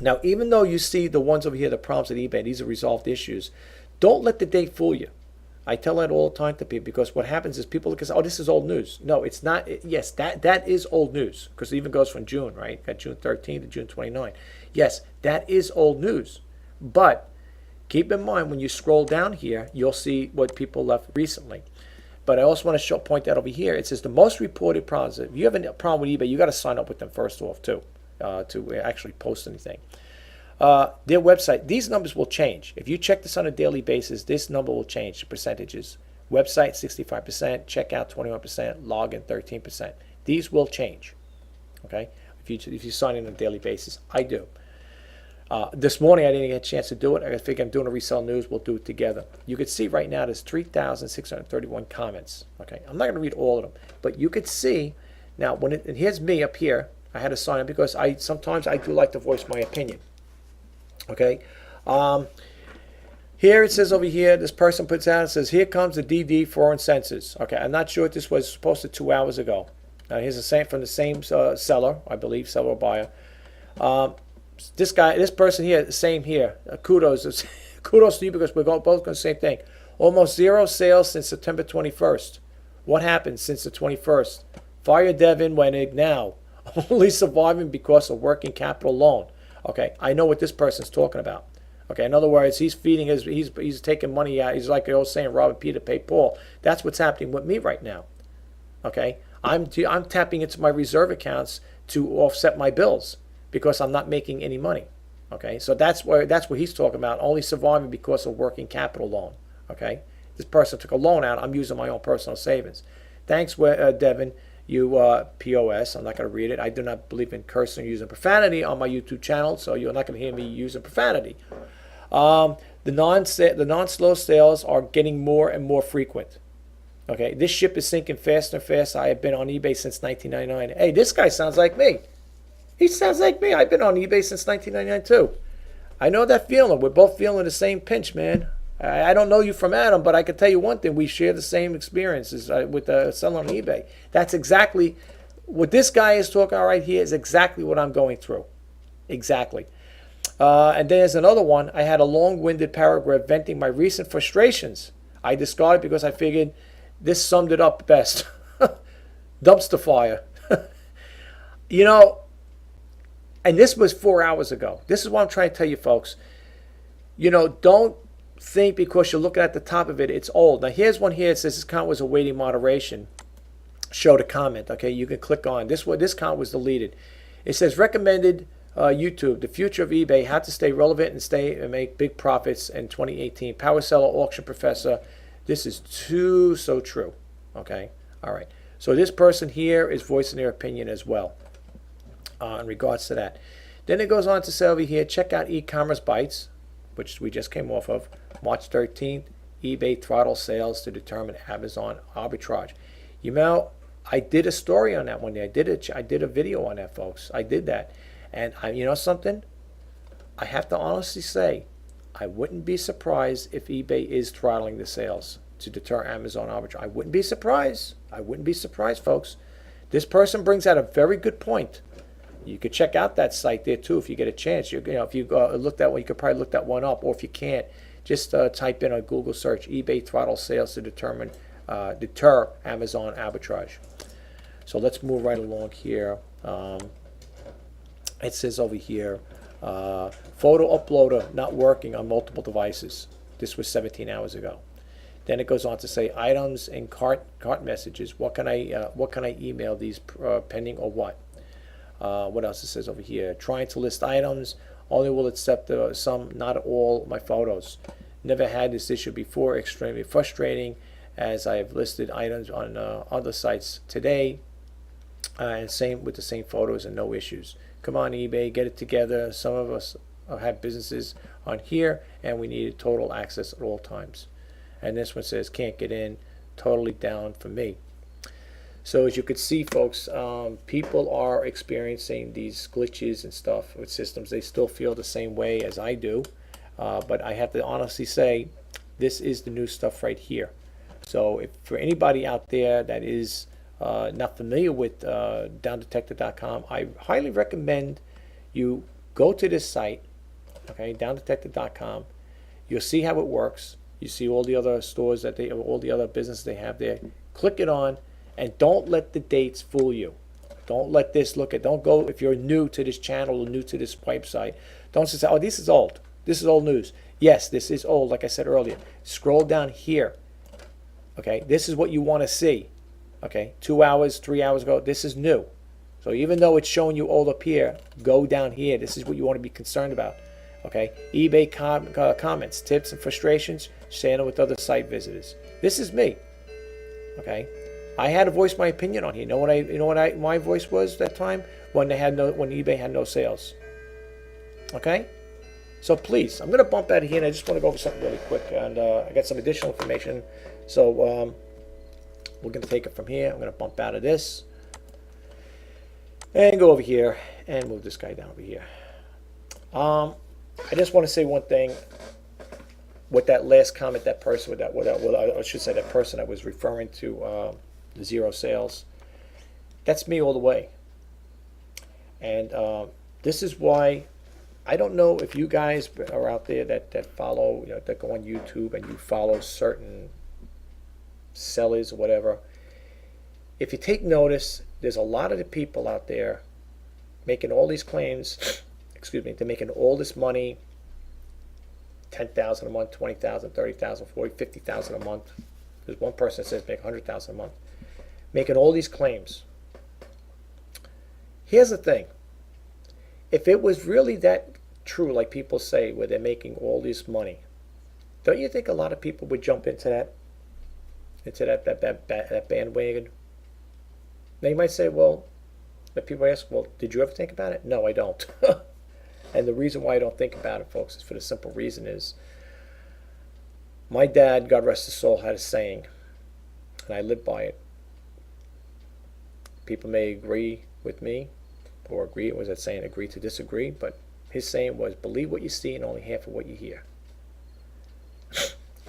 now, even though you see the ones over here, the problems at eBay, these are resolved issues, don't let the date fool you. I tell that all the time to people, because what happens is people look and say, oh, this is old news. No, it's not. Yes, that is old news, because it even goes from June, right? Got June 13th to June 29th. Yes, that is old news. But keep in mind, when you scroll down here, you'll see what people left recently. But I also want to point that over here. It says the most reported problems. If you have a problem with eBay, you got to sign up with them first off, too. To actually post anything. Their website, these numbers will change. If you check this on a daily basis, this number will change, the percentages. Website 65%, checkout 21%, login 13%. These will change. Okay, if you sign in on a daily basis, I do. This morning I didn't get a chance to do it. I think I'm doing a Resell News. We'll do it together. You can see right now there's 3,631 comments. Okay, I'm not going to read all of them, but you could see now and here's me up here. I had to sign in because sometimes I do like to voice my opinion. Okay, here it says over here, this person puts out, it says, here comes the DD foreign sensors. Okay, I'm not sure if this was posted 2 hours ago. Now here's the same from the same seller, I believe, seller or buyer. This person here, same here. Kudos to you because we're both going the same thing. Almost zero sales since September 21st. What happened since the 21st? Fire Devin Wenig now. Only surviving because of working capital loan. Okay, I know what this person's talking about. Okay, in other words, he's feeding he's taking money out. He's like the old saying, robbing Peter to pay Paul. That's what's happening with me right now. Okay, I'm tapping into my reserve accounts to offset my bills because I'm not making any money. Okay, so that's what he's talking about. Only surviving because of working capital loan. Okay, this person took a loan out. I'm using my own personal savings. Thanks, Devin. You POS. I'm not going to read it. I do not believe in cursing or using profanity on my YouTube channel, so you're not going to hear me using profanity. The non-slow sales are getting more and more frequent. Okay, this ship is sinking faster and faster. I have been on eBay since 1999. Hey, this guy sounds like me. He sounds like me. I've been on eBay since 1999 too. I know that feeling. We're both feeling the same pinch, man. I don't know you from Adam, but I can tell you one thing. We share the same experiences with selling on eBay. That's exactly what this guy is talking about right here is exactly what I'm going through. Exactly. And there's another one. I had a long-winded paragraph venting my recent frustrations. I discarded because I figured this summed it up best. Dumpster fire. You know, and this was 4 hours ago. This is what I'm trying to tell you, folks. You know, don't think because you're looking at the top of it, it's old. Now, here's one here. It says this count was awaiting moderation. Show the comment. Okay, you can click on this. This count was deleted. It says recommended YouTube. The future of eBay. How to stay relevant and make big profits in 2018. Power seller, auction professor. This is so true. Okay, all right. So this person here is voicing their opinion as well in regards to that. Then it goes on to say over here, check out e-commerce bites, which we just came off of. March 13th, eBay throttle sales to determine Amazon arbitrage. You know, I did a story on that one day. I did a video on that, folks. I did that. And you know something? I have to honestly say, I wouldn't be surprised if eBay is throttling the sales to deter Amazon arbitrage. I wouldn't be surprised. I wouldn't be surprised, folks. This person brings out a very good point. You could check out that site there too if you get a chance. If you look that one, you could probably look that one up. Or if you can't, just type in a Google search eBay throttle sales to deter Amazon arbitrage. So let's move right along here. It says over here, photo uploader not working on multiple devices. This was 17 hours ago. Then it goes on to say items and cart messages. What can I email these pending or what? What else it says over here? Trying to list items. Only will accept some, not all, my photos. Never had this issue before. Extremely frustrating as I have listed items on other sites today. And same with the same photos and no issues. Come on, eBay, get it together. Some of us have businesses on here and we need total access at all times. And this one says can't get in. Totally down for me. So as you could see, folks, people are experiencing these glitches and stuff with systems. They still feel the same way as I do. But I have to honestly say, this is the new stuff right here. So if for anybody out there that is not familiar with downdetector.com, I highly recommend you go to this site, okay, downdetector.com. You'll see how it works. You see all the other stores all the other businesses they have there. Click it on. And don't let the dates fool you. Don't let this don't go, if you're new to this channel or new to this website, don't say, oh, this is old. This is old news. Yes, this is old, like I said earlier. Scroll down here. Okay, this is what you want to see. Okay, 2 hours, 3 hours ago, this is new. So even though it's showing you old up here, go down here. This is what you want to be concerned about. Okay, eBay comments, tips, and frustrations, sharing with other site visitors. This is me. Okay. I had to voice my opinion on here. My voice was that time when when eBay had no sales. Okay, so please, I'm gonna bump out of here, and I just want to go over something really quick, and I got some additional information. So we're gonna take it from here. I'm gonna bump out of this and go over here and move this guy down over here. I just want to say one thing. With that last comment, that person I should say that person I was referring to, the zero sales. That's me all the way. And this is why I don't know if you guys are out there that follow, that go on YouTube and you follow certain sellers or whatever. If you take notice, there's a lot of the people out there making all these claims. Excuse me, they're making all this money. 10,000 a month, 20,000, 30,000, 40, 50,000 a month. There's one person that says make 100,000 a month, making all these claims. Here's the thing: if it was really that true, like people say, where they're making all this money, don't you think a lot of people would jump into that bandwagon? Now you might say, well, but people ask, well, did you ever think about it? No, I don't. And the reason why I don't think about it, folks, is for the simple reason is my dad, God rest his soul, had a saying, and I live by it. People may agree with me or agree, was that saying, agree to disagree, but his saying was, believe what you see and only half of what you hear.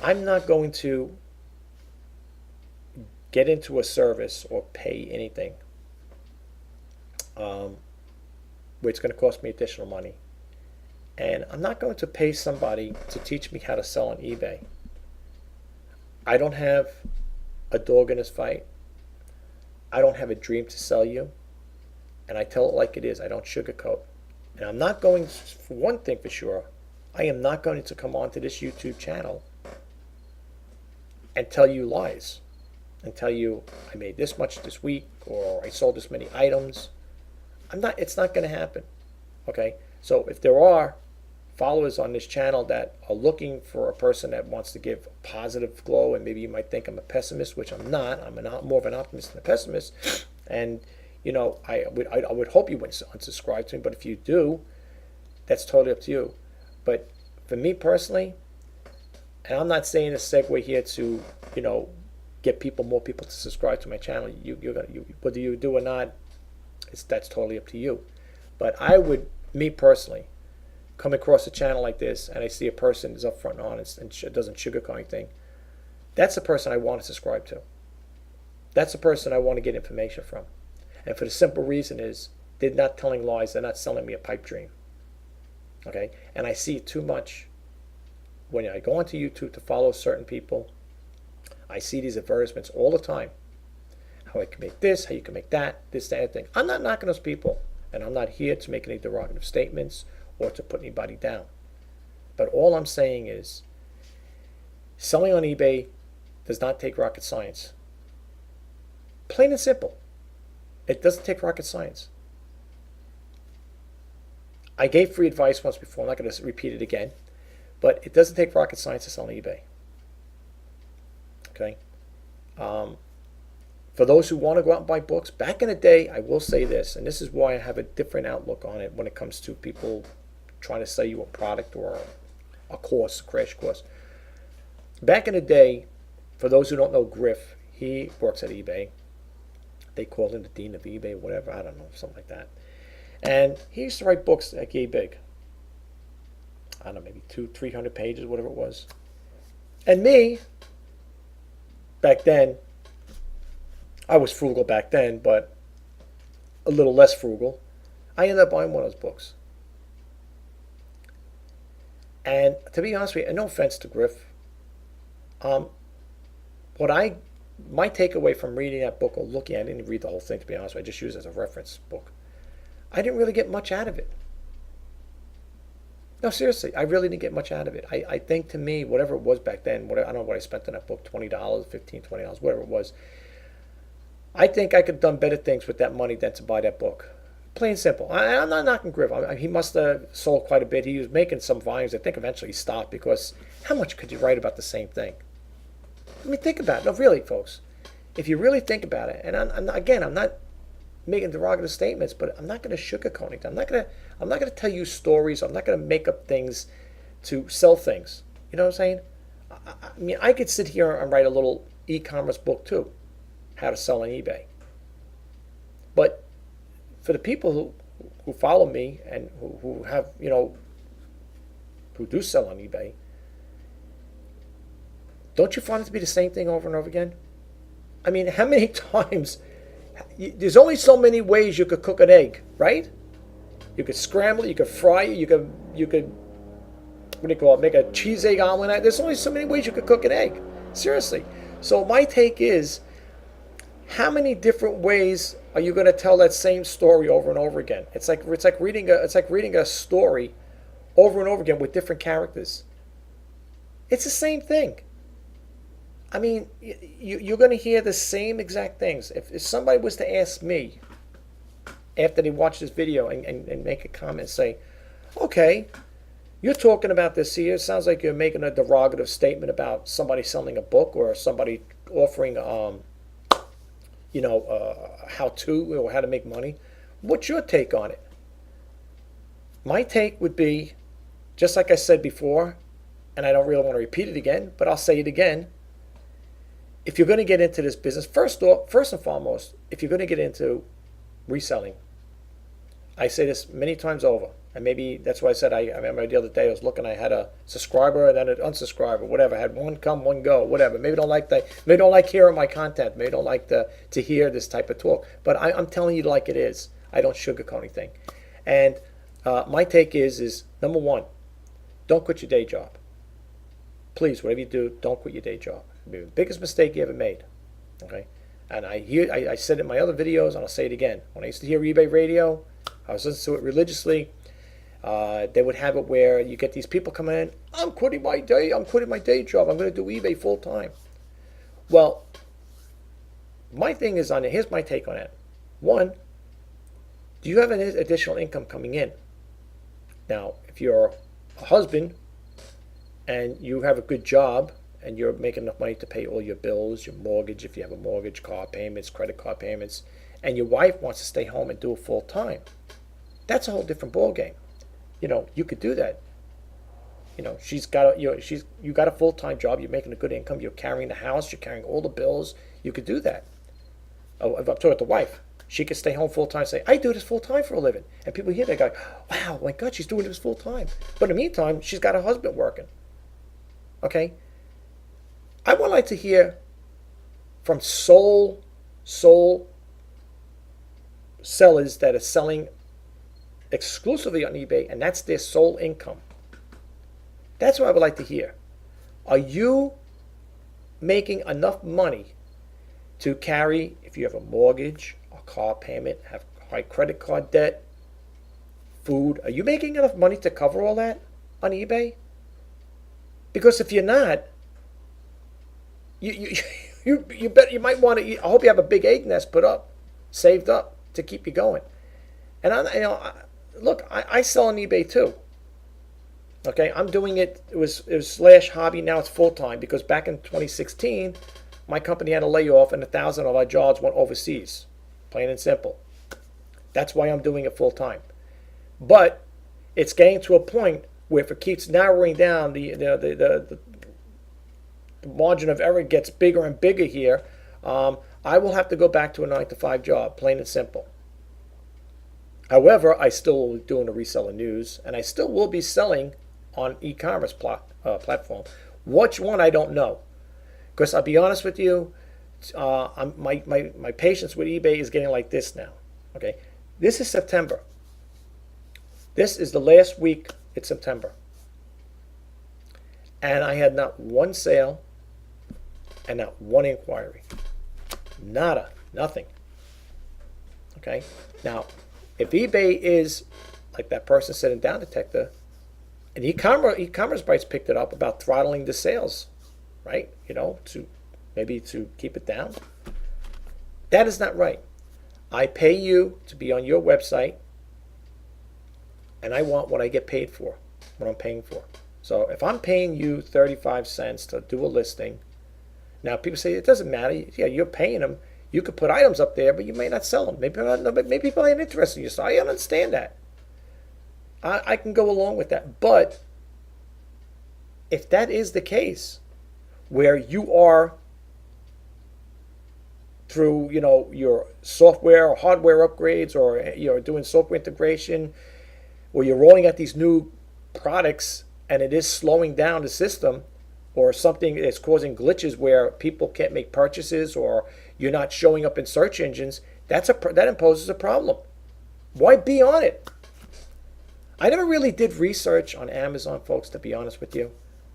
I'm not going to get into a service or pay anything where it's going to cost me additional money. And I'm not going to pay somebody to teach me how to sell on eBay. I don't have a dog in this fight. I don't have a dream to sell you. And I tell it like it is. I don't sugarcoat. And I'm not going, for one thing for sure, I am not going to come onto this YouTube channel and tell you lies. And tell you I made this much this week or I sold this many items. It's not going to happen. Okay? So if there are followers on this channel that are looking for a person that wants to give a positive glow, and maybe you might think I'm a pessimist, which I'm not. I'm more of an optimist than a pessimist. And I would hope you wouldn't unsubscribe to me, but if you do, that's totally up to you. But for me personally, and I'm not saying a segue here to get more people to subscribe to my channel. Whether you do or not, that's totally up to you. But I would, me personally, come across a channel like this and I see a person is upfront and honest and doesn't sugarcoat anything, that's the person I want to subscribe to. That's the person I want to get information from. And for the simple reason is they're not telling lies. They're not selling me a pipe dream. Okay? And I see it too much when I go onto YouTube to follow certain people. I see these advertisements all the time. How I can make this, how you can make that, this, that, thing. I'm not knocking those people. And I'm not here to make any derogative statements or to put anybody down. But all I'm saying is, selling on eBay does not take rocket science. Plain and simple. It doesn't take rocket science. I gave free advice once before. I'm not going to repeat it again. But it doesn't take rocket science to sell on eBay. Okay? For those who want to go out and buy books, back in the day, I will say this, and this is why I have a different outlook on it when it comes to people trying to sell you a product or a course, a crash course. Back in the day, for those who don't know Griff, he works at eBay. They call him the dean of eBay, whatever, I don't know, something like that. And he used to write books that gave big. I don't know, maybe 200-300 pages, whatever it was. And me, back then, I was frugal back then, but a little less frugal. I ended up buying one of those books. And to be honest with you, and no offense to Griff, my takeaway from reading that book or looking at it, I didn't read the whole thing to be honest with you, I just used it as a reference book. I didn't really get much out of it. No, seriously, I really didn't get much out of it. I think to me, whatever it was back then, I don't know what I spent on that book, $20, $15, $20, whatever it was, I think I could have done better things with that money than to buy that book. Plain and simple. I'm not knocking Griff. He must have sold quite a bit. He was making some volumes. I think eventually he stopped because how much could you write about the same thing? I mean, think about it. No, really, folks. if you really think about it, and I'm not making derogative statements, but I'm not going to sugarcoat it. I'm not going to tell you stories. I'm not going to make up things to sell things. You know what I'm saying? I mean, I could sit here and write a little e-commerce book too, how to sell on eBay. But for the people who follow me and who have, who do sell on eBay, don't you find it to be the same thing over and over again? I mean, how many times? There's only so many ways you could cook an egg, right? You could scramble it, you could fry it, you could what do you call it? Make a cheese egg omelet. There's only so many ways you could cook an egg. Seriously. So my take is, how many different ways are you going to tell that same story over and over again? It's like reading a story over and over again with different characters. It's the same thing. I mean, you're going to hear the same exact things. If somebody was to ask me after they watch this video and make a comment and say, okay, you're talking about this here, it sounds like you're making a derogative statement about somebody selling a book or somebody offering how-to or how to make money. What's your take on it? My take would be, just like I said before, and I don't really want to repeat it again, but I'll say it again. If you're going to get into this business, first and foremost, if you're going to get into reselling, I say this many times over, and maybe that's why I said, I remember the other day I was looking, I had a subscriber and then an unsubscriber, whatever. I had one come, one go, whatever. Maybe don't like hearing my content. Maybe don't like to hear this type of talk. But I'm telling you like it is. I don't sugarcoat anything. And my take is number one, don't quit your day job. Please, whatever you do, don't quit your day job. It'll be the biggest mistake you ever made. Okay? And I said it in my other videos, and I'll say it again. When I used to hear eBay radio, I was listening to it religiously. They would have it where you get these people coming in, I'm quitting my day job, I'm going to do eBay full time. Well, my thing is on it, here's my take on it. One, do you have an additional income coming in? Now, if you're a husband and you have a good job and you're making enough money to pay all your bills, your mortgage, if you have a mortgage, car payments, credit card payments, and your wife wants to stay home and do it full time, that's a whole different ballgame. You could do that. You got a full-time job. You're making a good income. You're carrying the house. You're carrying all the bills. You could do that. If I'm talking to the wife, she could stay home full-time and say, I do this full-time for a living. And people hear that go, wow, my God, she's doing this full-time. But in the meantime, she's got a husband working. Okay? I would like to hear from soul sellers that are selling exclusively on eBay, and that's their sole income. That's what I would like to hear. Are you making enough money to carry, if you have a mortgage, a car payment, have high credit card debt, food, are you making enough money to cover all that on eBay? Because if you're not, you might want to. I hope you have a big egg nest saved up to keep you going. And look, I sell on eBay too. Okay, I'm doing it. It was slash hobby. Now it's full time because back in 2016, my company had a layoff and 1,000 of our jobs went overseas. Plain and simple. That's why I'm doing it full time. But it's getting to a point where if it keeps narrowing down, the margin of error gets bigger and bigger here. I will have to go back to a 9-to-5 job. Plain and simple. However, I still will be doing the reseller news, and I still will be selling on e-commerce platform. Which one, I don't know. Because I'll be honest with you, my patience with eBay is getting like this now. Okay, this is September. This is the last week in September. And I had not one sale and not one inquiry. Nada, nothing. Okay, now, if eBay is, like that person said in Down Detector, and e-commerce Bites picked it up about throttling the sales, right? To keep it down. That is not right. I pay you to be on your website, and I want what I get paid for, what I'm paying for. So if I'm paying you 35 cents to do a listing, Now people say it doesn't matter. Yeah, you're paying them. You could put items up there, but you may not sell them. Maybe people ain't interested in you. So I understand that. I can go along with that. But if that is the case, where you are through your software or hardware upgrades, or you're doing software integration, or you're rolling out these new products and it is slowing down the system, or something that's causing glitches where people can't make purchases, or you're not showing up in search engines, that imposes a problem. Why be on it? I never really did research on Amazon, folks, to be honest with you.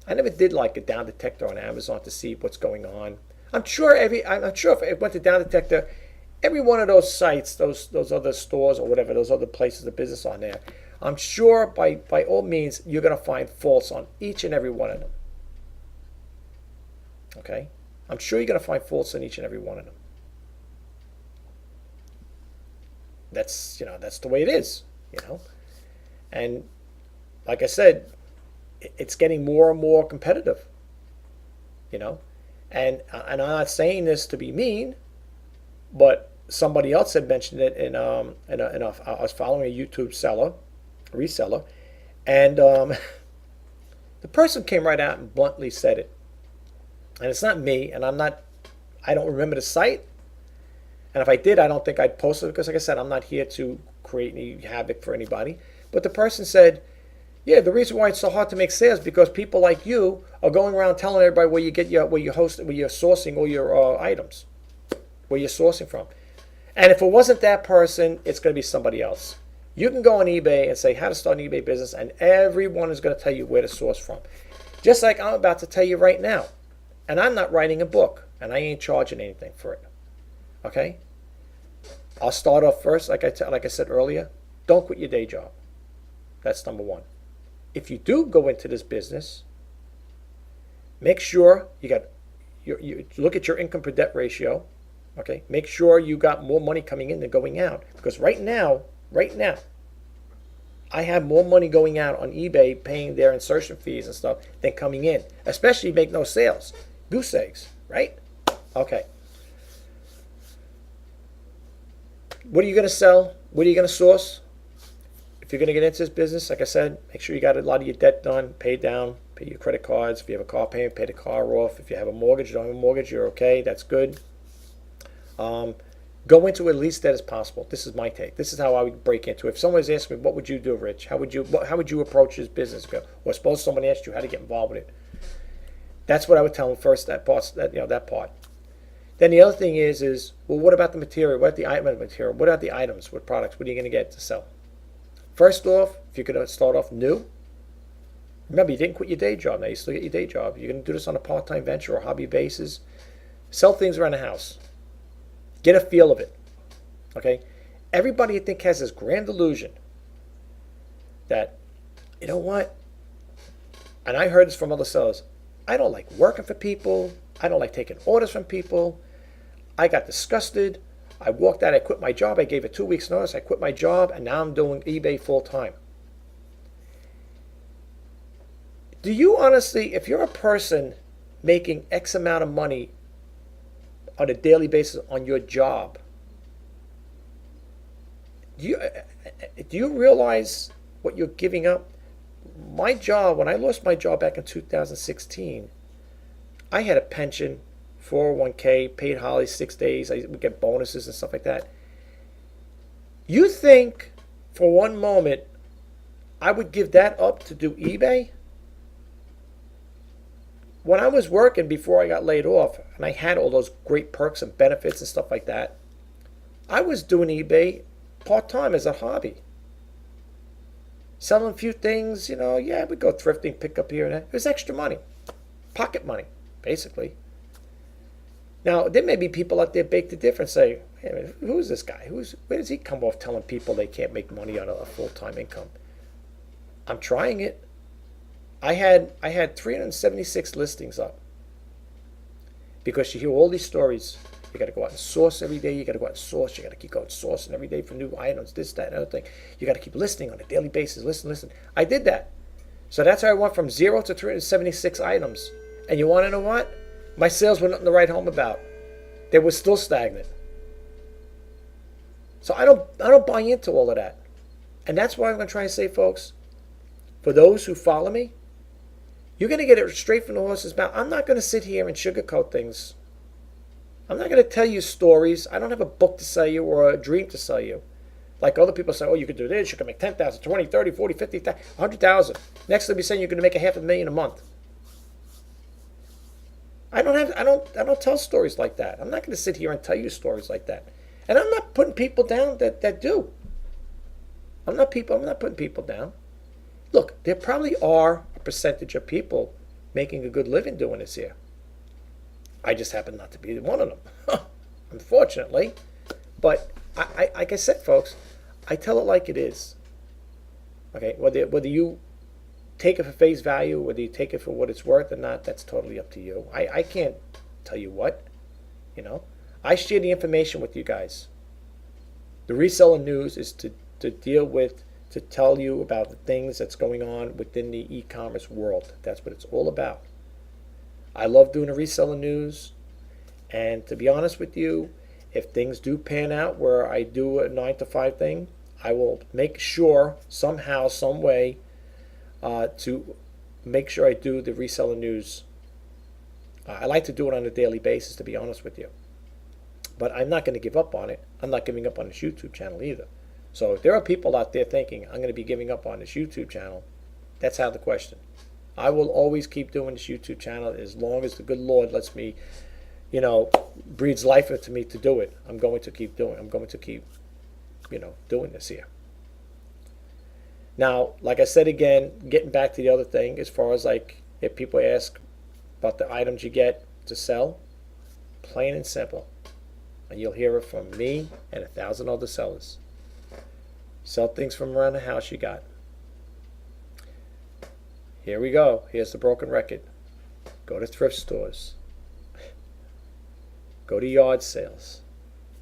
I never did like a down detector on Amazon to see what's going on. I'm sure if it went to down detector, every one of those sites, those other stores or whatever, those other places of business on there, I'm sure by all means you're going to find faults on each and every one of them. Okay? I'm sure you're going to find faults on each and every one of them. That's the way it is, And like I said, it's getting more and more competitive, And I'm not saying this to be mean, but somebody else had mentioned it I was following a YouTube reseller, and the person came right out and bluntly said it. And it's not me, and I don't remember the site. And if I did, I don't think I'd post it because, like I said, I'm not here to create any havoc for anybody. But the person said, yeah, the reason why it's so hard to make sales is because people like you are going around telling everybody where you're sourcing all your items, where you're sourcing from. And if it wasn't that person, it's going to be somebody else. You can go on eBay and say how to start an eBay business, and everyone is going to tell you where to source from. Just like I'm about to tell you right now. And I'm not writing a book, and I ain't charging anything for it. Okay? I'll start off first, like I said earlier, don't quit your day job. That's number one. If you do go into this business, make sure you look at your income per debt ratio. Okay? Make sure you got more money coming in than going out. Because right now, I have more money going out on eBay paying their insertion fees and stuff than coming in. Especially make no sales. Goose eggs, right? Okay. What are you going to sell? What are you going to source? If you're going to get into this business, like I said, make sure you got a lot of your debt done, paid down, pay your credit cards. If you have a car payment, pay the car off. If you have a mortgage, don't have a mortgage, you're okay. That's good. Go into as least debt as possible. This is my take. This is how I would break into it. If someone was asking me, what would you do, Rich? How would you approach this business? Or suppose someone asked you how to get involved with it. That's what I would tell them first. That part. Then the other thing is well, what about the material? What about the item material? What about the items? What products? What are you going to get to sell? First off, if you're going to start off new, remember you didn't quit your day job. Now you still get your day job. You're going to do this on a part-time venture or hobby basis. Sell things around the house. Get a feel of it. Okay? Everybody I think has this grand illusion that, you know what? And I heard this from other sellers. I don't like working for people. I don't like taking orders from people. I got disgusted. I walked out. I quit my job. I gave it 2 weeks notice. I quit my job, and now I'm doing eBay full time. Do you honestly, if you're a person making X amount of money on a daily basis on your job, do you realize what you're giving up? My job, when I lost my job back in 2016, I had a pension, 401k, paid holidays 6 days. I would get bonuses and stuff like that. You think for one moment I would give that up to do eBay? When I was working before I got laid off, and I had all those great perks and benefits and stuff like that, I was doing eBay part-time as a hobby. Selling a few things, we'd go thrifting, pick up here and there. It was extra money. Pocket money, basically. Now, there may be people out there beg to differ and say, hey, who's this guy? Where does he come off telling people they can't make money on a full-time income? I'm trying it. I had 376 listings up. Because you hear all these stories. You got to go out and source every day. You got to go out and source. You got to keep going sourcing every day for new items, this, that, and other thing. You got to keep listing on a daily basis. Listen. I did that. So that's how I went from 0 to 376 items. And you want to know what? My sales were nothing to write home about. They were still stagnant. So I don't buy into all of that. And that's why I'm going to try and say, folks, for those who follow me, you're going to get it straight from the horse's mouth. I'm not going to sit here and sugarcoat things. I'm not going to tell you stories. I don't have a book to sell you or a dream to sell you. Like other people say, oh, you could do this, you can make 10,000, 20, 30, 40, 50, 100,000. Next they'll be saying you're going to make $500,000 a month. I don't tell stories like that. I'm not going to sit here and tell you stories like that. And I'm not putting people down that do. I'm not putting people down. Look, there probably are a percentage of people making a good living doing this here. I just happen not to be one of them, unfortunately. But I like I said, folks, I tell it like it is. Okay, whether you take it for face value, whether you take it for what it's worth or not, that's totally up to you. I can't tell you what, I share the information with you guys. The reseller news is to deal with, to tell you about the things that's going on within the e-commerce world. That's what it's all about. I love doing the reseller news, and to be honest with you, if things do pan out where I do a 9 to 5 thing, I will make sure somehow, some way, to make sure I do the reseller news. I like to do it on a daily basis, to be honest with you. But I'm not going to give up on it. I'm not giving up on this YouTube channel either. So if there are people out there thinking, I'm going to be giving up on this YouTube channel, that's out of the question. I will always keep doing this YouTube channel as long as the good Lord lets me, breathes life into me to do it. I'm going to keep doing this here. Now, like I said again, getting back to the other thing, as far as like if people ask about the items you get to sell, plain and simple. And you'll hear it from me and 1,000 other sellers. Sell things from around the house you got. Here we go. Here's the broken record. Go to thrift stores. Go to yard sales.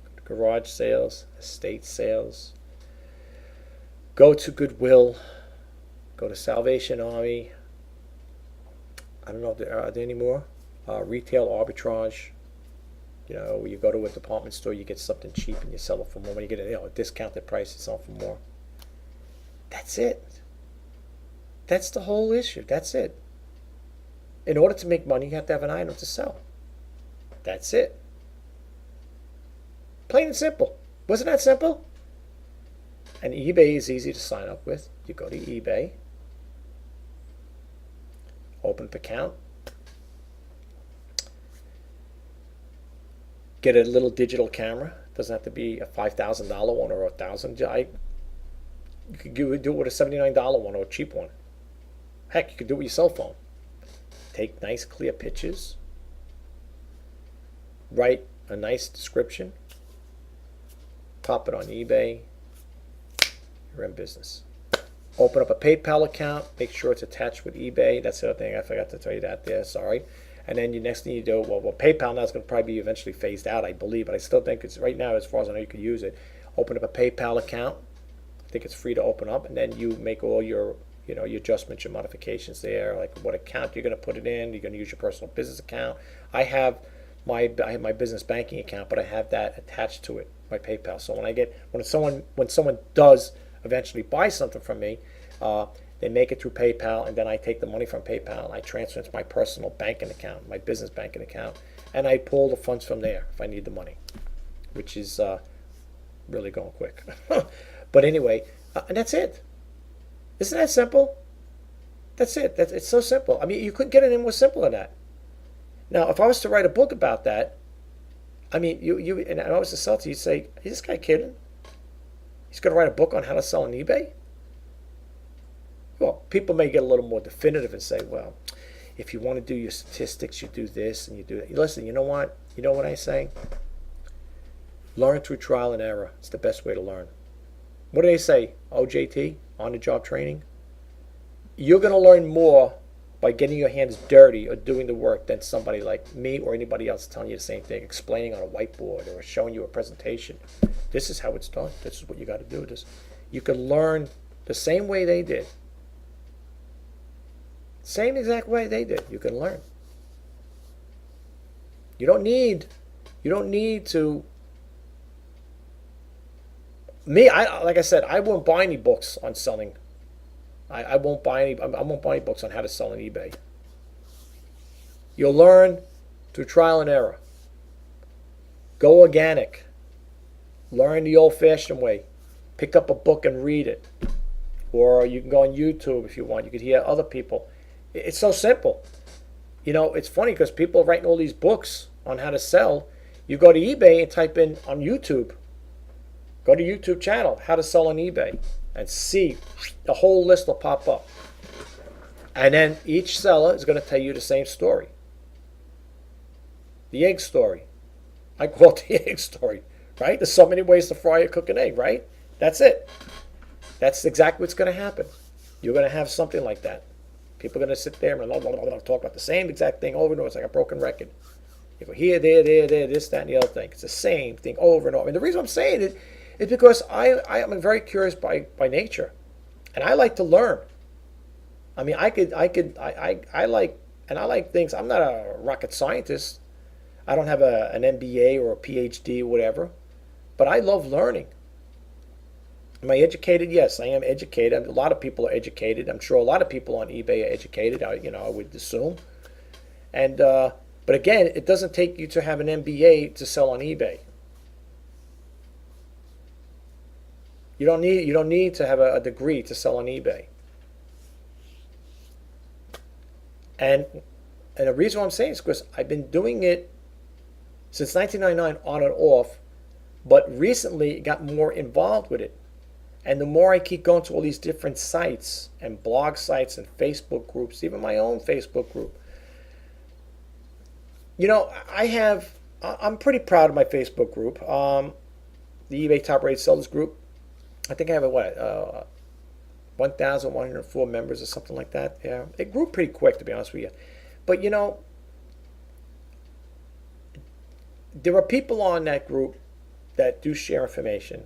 Go to garage sales, estate sales. Go to Goodwill. Go to Salvation Army. I don't know if are there any more. Retail arbitrage. Where you go to a department store, you get something cheap and you sell it for more. When you get a discounted price, you sell it for more. That's it. That's the whole issue. That's it. In order to make money, you have to have an item to sell. That's it. Plain and simple. Wasn't that simple? And eBay is easy to sign up with. You go to eBay, open up an account, get a little digital camera. It doesn't have to be a $5,000 one or $1,000. You could do it with a $79 one or a cheap one. Heck, you could do it with your cell phone. Take nice, clear pictures. Write a nice description. Pop it on eBay. You're in business. Open up a PayPal account. Make sure it's attached with eBay. That's the other thing. I forgot to tell you that there. Sorry. And then the next thing you do, well, PayPal now is going to probably be eventually phased out, I believe. But I still think it's right now, as far as I know, you can use it. Open up a PayPal account. I think it's free to open up. And then you make all your your adjustments, your modifications there, like what account you're going to put it in. You're going to use your personal business account. I have my business banking account, but I have that attached to it, my PayPal. So when someone does eventually buy something from me, they make it through PayPal, and then I take the money from PayPal and I transfer it to my personal banking account, my business banking account, and I pull the funds from there if I need the money, which is really going quick. But anyway, and that's it. Isn't that simple? That's it. It's so simple. I mean, you couldn't get it any more simple than that. Now, if I was to write a book about that, I mean, and I was to sell to you, you'd say, is this guy kidding? He's going to write a book on how to sell on eBay? Well, people may get a little more definitive and say, well, if you want to do your statistics, you do this and you do that. Listen, you know what? You know what I say? Learn through trial and error. It's the best way to learn. What do they say? OJT, on-the-job training? You're going to learn more by getting your hands dirty or doing the work than somebody like me or anybody else telling you the same thing, explaining on a whiteboard or showing you a presentation. This is how it's done. This is what you got to do. You can learn the same way they did. Same exact way they did. You can learn. You don't need to. Me, like I said, I won't buy any books on selling. I won't buy any. I won't buy any books on how to sell on eBay. You'll learn through trial and error. Go organic. Learn the old-fashioned way. Pick up a book and read it. Or you can go on YouTube if you want. You could hear other people. It's so simple. You know, it's funny because people are writing all these books on how to sell. You go to eBay and type in on YouTube. Go to YouTube channel, how to sell on eBay. And see, the whole list will pop up. And then each seller is going to tell you the same story. The egg story. I call it the egg story, right? There's so many ways to fry or cook an egg, right? That's it. That's exactly what's going to happen. You're going to have something like that. People are going to sit there and talk about the same exact thing over and over. It's like a broken record. You go here, there, this, that, and the other thing. It's the same thing over and over. And the reason I'm saying it is because I am very curious by nature. And I like to learn. I mean, I like things. I'm not a rocket scientist. I don't have an MBA or a PhD or whatever. But I love learning. Am I educated? Yes, I am educated. A lot of people are educated. I'm sure a lot of people on eBay are educated. I would assume. And but again, it doesn't take you to have an MBA to sell on eBay. You don't need to have a degree to sell on eBay. And the reason why I'm saying is because I've been doing it since 1999 on and off, but recently got more involved with it. And the more I keep going to all these different sites and blog sites and Facebook groups, even my own Facebook group, I'm pretty proud of my Facebook group. The eBay Top Rated Sellers group. I think I have 1,104 members or something like that. Yeah, it grew pretty quick, to be honest with you. But there are people on that group that do share information.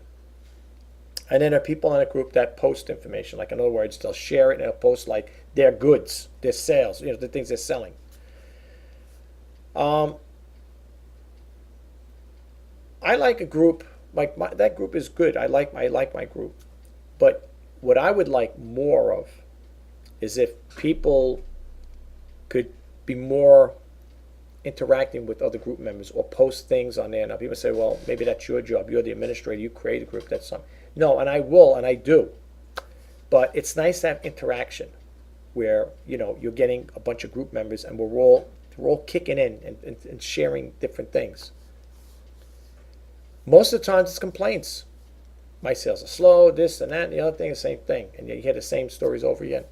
And then there are people in that group that post information. Like, in other words, they'll share it and they'll post like their goods, their sales, the things they're selling. I like a group like that group is good. I like my group. But what I would like more of is if people could be more interacting with other group members or post things on there. Now people say, well, maybe that's your job. You're the administrator. You create a group. That's something. No, and I will, and I do. But it's nice to have interaction where, you're getting a bunch of group members and we're all kicking in and sharing different things. Most of the times it's complaints. My sales are slow, this and that, and the other thing, the same thing. And you hear the same stories over again.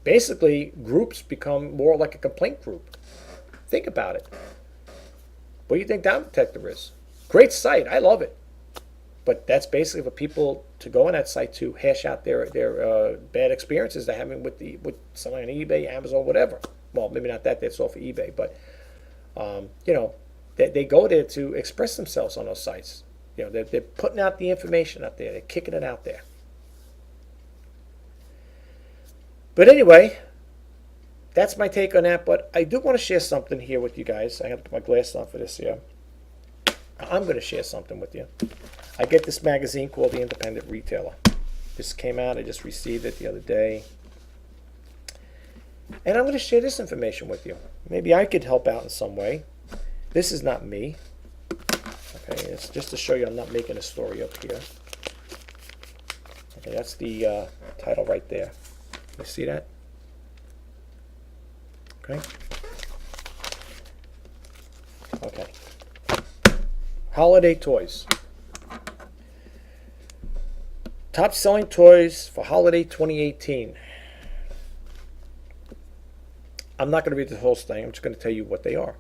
Basically, groups become more like a complaint group. Think about it. What do you think Down Detector is? Great site. I love it. But that's basically for people to go on that site to hash out their bad experiences they're having with selling on eBay, Amazon, whatever. Well, maybe not that. That's all for eBay. But, they go there to express themselves on those sites. They're putting out the information out there. They're kicking it out there. But anyway, that's my take on that. But I do want to share something here with you guys. I have to put my glasses on for this here. I'm going to share something with you. I get this magazine called The Independent Retailer. This came out. I just received it the other day. And I'm going to share this information with you. Maybe I could help out in some way. This is not me. Okay, it's just to show you I'm not making a story up here. Okay, that's the title right there. You see that? Okay. Okay. Holiday toys. Top selling toys for holiday 2018. I'm not going to read the whole thing. I'm just going to tell you what they are.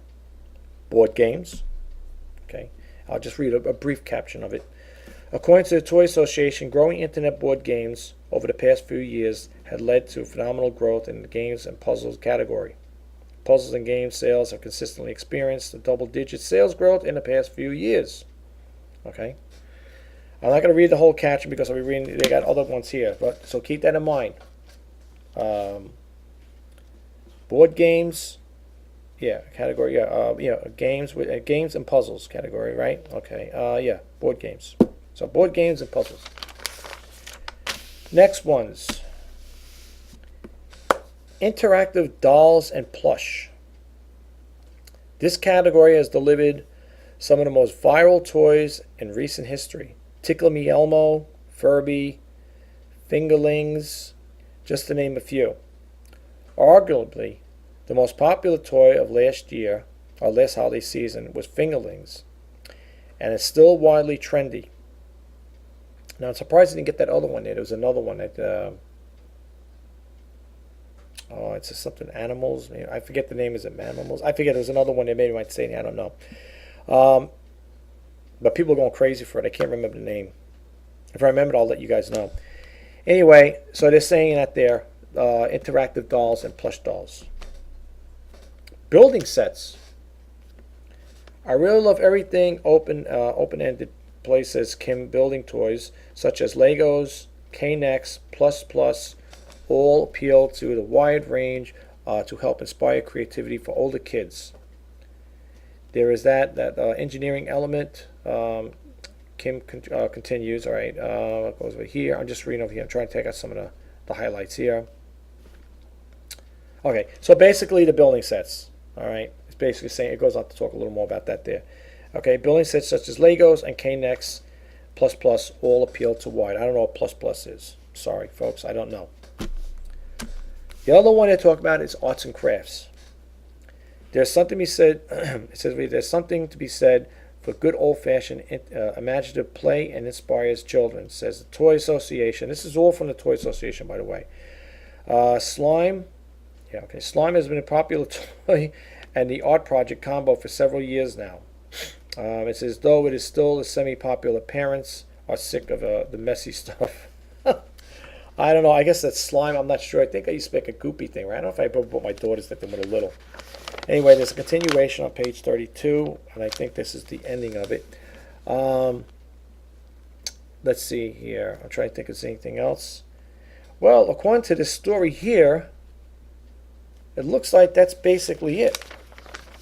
Board games. Okay. I'll just read a brief caption of it. According to the Toy Association, growing internet board games over the past few years had led to phenomenal growth in the games and puzzles category. Puzzles and game sales have consistently experienced a double-digit sales growth in the past few years. Okay. I'm not going to read the whole caption because I'll be reading. They got other ones here, but so keep that in mind. Board games Yeah, category. Yeah, games with games and puzzles category, right? Okay. Yeah, board games. So board games and puzzles. Next ones. Interactive dolls and plush. This category has delivered some of the most viral toys in recent history. Tickle Me Elmo, Furby, Fingerlings, just to name a few. Arguably, the most popular toy of last year, or last holiday season, was Fingerlings, and it's still widely trendy. Now, I'm surprised I didn't get that other one there. There was another one that, it's just something animals. I forget the name. Is it Animals? I forget. There was another one they maybe might say. I don't know. But people are going crazy for it. I can't remember the name. If I remember it, I'll let you guys know. Anyway, so they're saying that they're interactive dolls and plush dolls. Building sets. I really love everything open-ended places Kim building toys, such as Legos, K-Nex, Plus, all appeal to the wide range to help inspire creativity for older kids. There is that engineering element. Kim continues. All right, it goes over here. I'm just reading over here. I'm trying to take out some of the highlights here. Okay, so basically the building sets. All right, it's basically saying, it goes on to talk a little more about that there. Okay, building sets such as Legos and K-Nex, Plus all appeal to wide. I don't know what Plus is. Sorry, folks, I don't know. The other one they talk about is arts and crafts. There's something to be said. It says there's something to be said for good old-fashioned imaginative play and inspires children. It says the Toy Association. This is all from the Toy Association, by the way. Slime. Yeah, okay. Slime has been a popular toy and the art project combo for several years now. It says, though it is still a semi-popular, parents are sick of the messy stuff. I don't know. I guess that's slime. I'm not sure. I think I used to make a goopy thing, right? I don't know if I ever bought my daughters that they were little. Anyway, there's a continuation on page 32, and I think this is the ending of it. Let's see here. I'm trying to think if there's anything else. Well, according to this story here, it looks like that's basically it.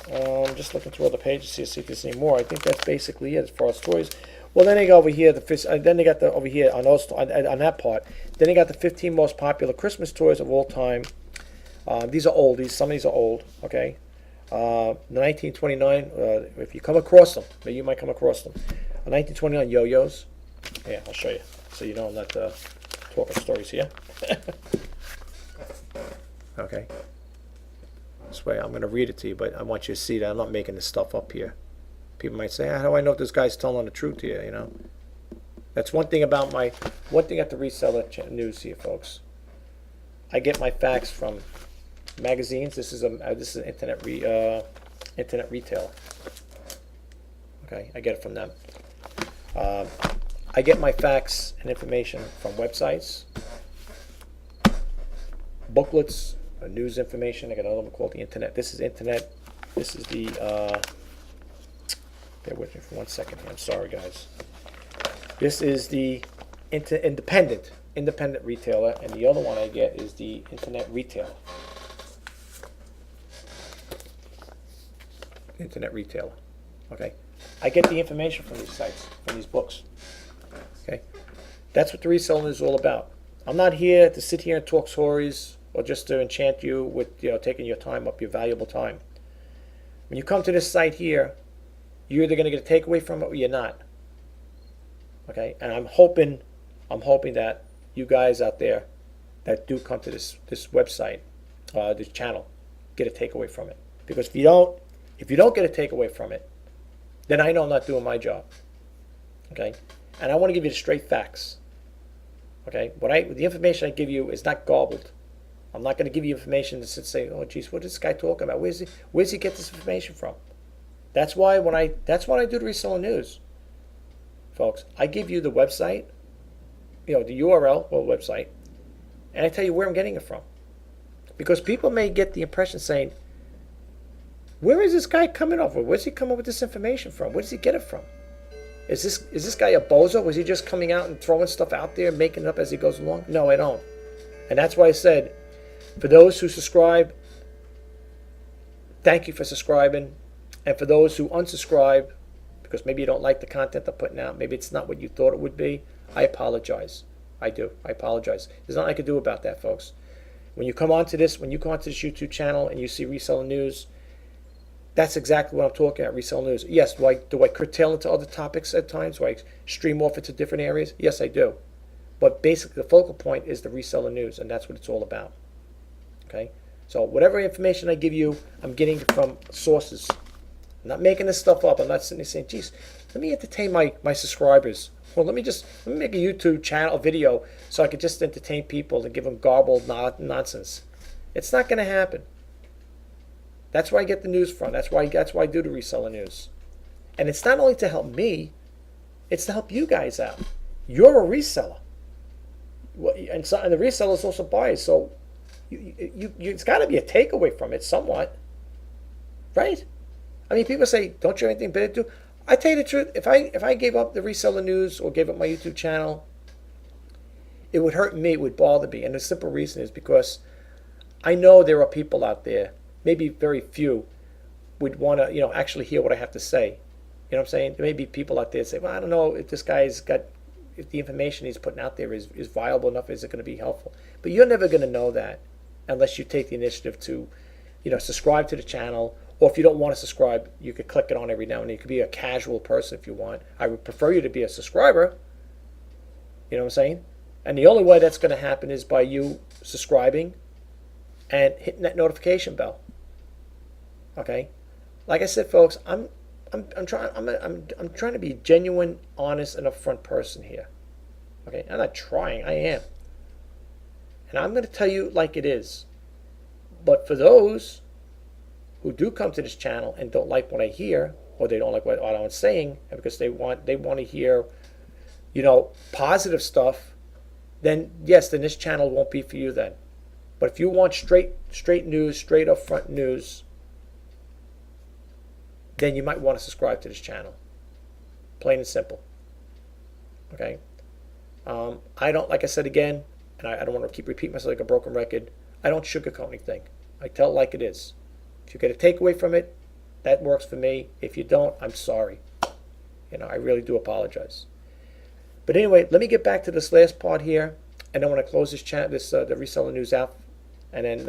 I'm just looking through other pages to see if there's any more. I think that's basically it as far as toys. Well, then they go over here. Then they got over here on that part. Then they got the 15 most popular Christmas toys of all time. These are old. Some of these are old. Okay, 1929. If you come across them, maybe you might come across them. 1929 yo-yos. Yeah, I'll show you so you know I'm not talking stories here. Okay. This way, I'm going to read it to you, but I want you to see that I'm not making this stuff up here. People might say, how do I know if this guy's telling the truth here, you know? That's one thing at the Reseller news here, folks. I get my facts from magazines. This is an internet retailer. Okay, I get it from them. I get my facts and information from websites, booklets, news information. I got another one called the internet. This is internet. This is the bear with me for 1 second here. I'm sorry, guys. This is the independent retailer, and the other one I get is the internet retailer. Internet retailer. Okay, I get the information from these sites, from these books. Okay, that's what the reselling is all about. I'm not here to sit here and talk stories or just to enchant you with taking your time up, your valuable time. When you come to this site here, you're either going to get a takeaway from it or you're not. Okay, and I'm hoping that you guys out there that do come to this website, this channel, get a takeaway from it. Because if you don't get a takeaway from it, then I know I'm not doing my job. Okay, and I want to give you the straight facts. Okay, the information I give you is not garbled. I'm not going to give you information to say, oh, geez, what is this guy talking about? Where's he get this information from? That's why when I do the reseller news, folks, I give you the website, the URL or website, and I tell you where I'm getting it from. Because people may get the impression saying, where is this guy coming off with? Where's he coming with this information from? Where does he get it from? Is this guy a bozo? Was he just coming out and throwing stuff out there and making it up as he goes along? No, I don't. And that's why I said, for those who subscribe Thank you for subscribing. And for those who unsubscribe, because maybe you don't like the content I'm putting out, maybe it's not what you thought it would be, I apologize. I do. I apologize. There's nothing I can do about that, folks. When you come onto this YouTube channel and you see Reseller News, that's exactly what I'm talking about, Reseller News. Yes, do I curtail into other topics at times? Do I stream off into different areas? Yes, I do. But basically, the focal point is the Reseller News, and that's what it's all about. Okay? So whatever information I give you, I'm getting it from sources. I'm not making this stuff up. I'm not sitting there saying, geez, let me entertain my subscribers. Well, let me make a YouTube channel video so I could just entertain people and give them garbled nonsense. It's not going to happen. That's where I get the news from. That's why I do the Reseller News. And it's not only to help me, it's to help you guys out. You're a reseller. And the resellers also buy. So it's got to be a takeaway from it somewhat. Right? I mean, people say, don't you have anything better to do? I tell you the truth, if I gave up the Reseller News or gave up my YouTube channel, it would hurt me, it would bother me. And the simple reason is because I know there are people out there, maybe very few, would want to, actually hear what I have to say. You know what I'm saying? There may be people out there that say, well, I don't know if this guy's got, if the information he's putting out there is viable enough, is it going to be helpful? But you're never going to know that unless you take the initiative to, subscribe to the channel. Or if you don't want to subscribe, you could click it on every now and then. You could be a casual person if you want. I would prefer you to be a subscriber. You know what I'm saying? And the only way that's going to happen is by you subscribing and hitting that notification bell. Okay? Like I said, folks, I'm trying to be a genuine, honest, and upfront person here. Okay? I'm not trying. I am. And I'm going to tell you like it is. But for those who do come to this channel and don't like what I hear, or they don't like what I'm saying, and because they want to hear, positive stuff, then yes, then this channel won't be for you then. But if you want straight news, straight up front news, then you might want to subscribe to this channel. Plain and simple. Okay? I don't, like I said again, and I don't want to keep repeating myself like a broken record, I don't sugarcoat anything. I tell it like it is. If you get a takeaway from it, that works for me. If you don't, I'm sorry. I really do apologize. But anyway, let me get back to this last part here, and then when I close this chat, the Reseller News out, and then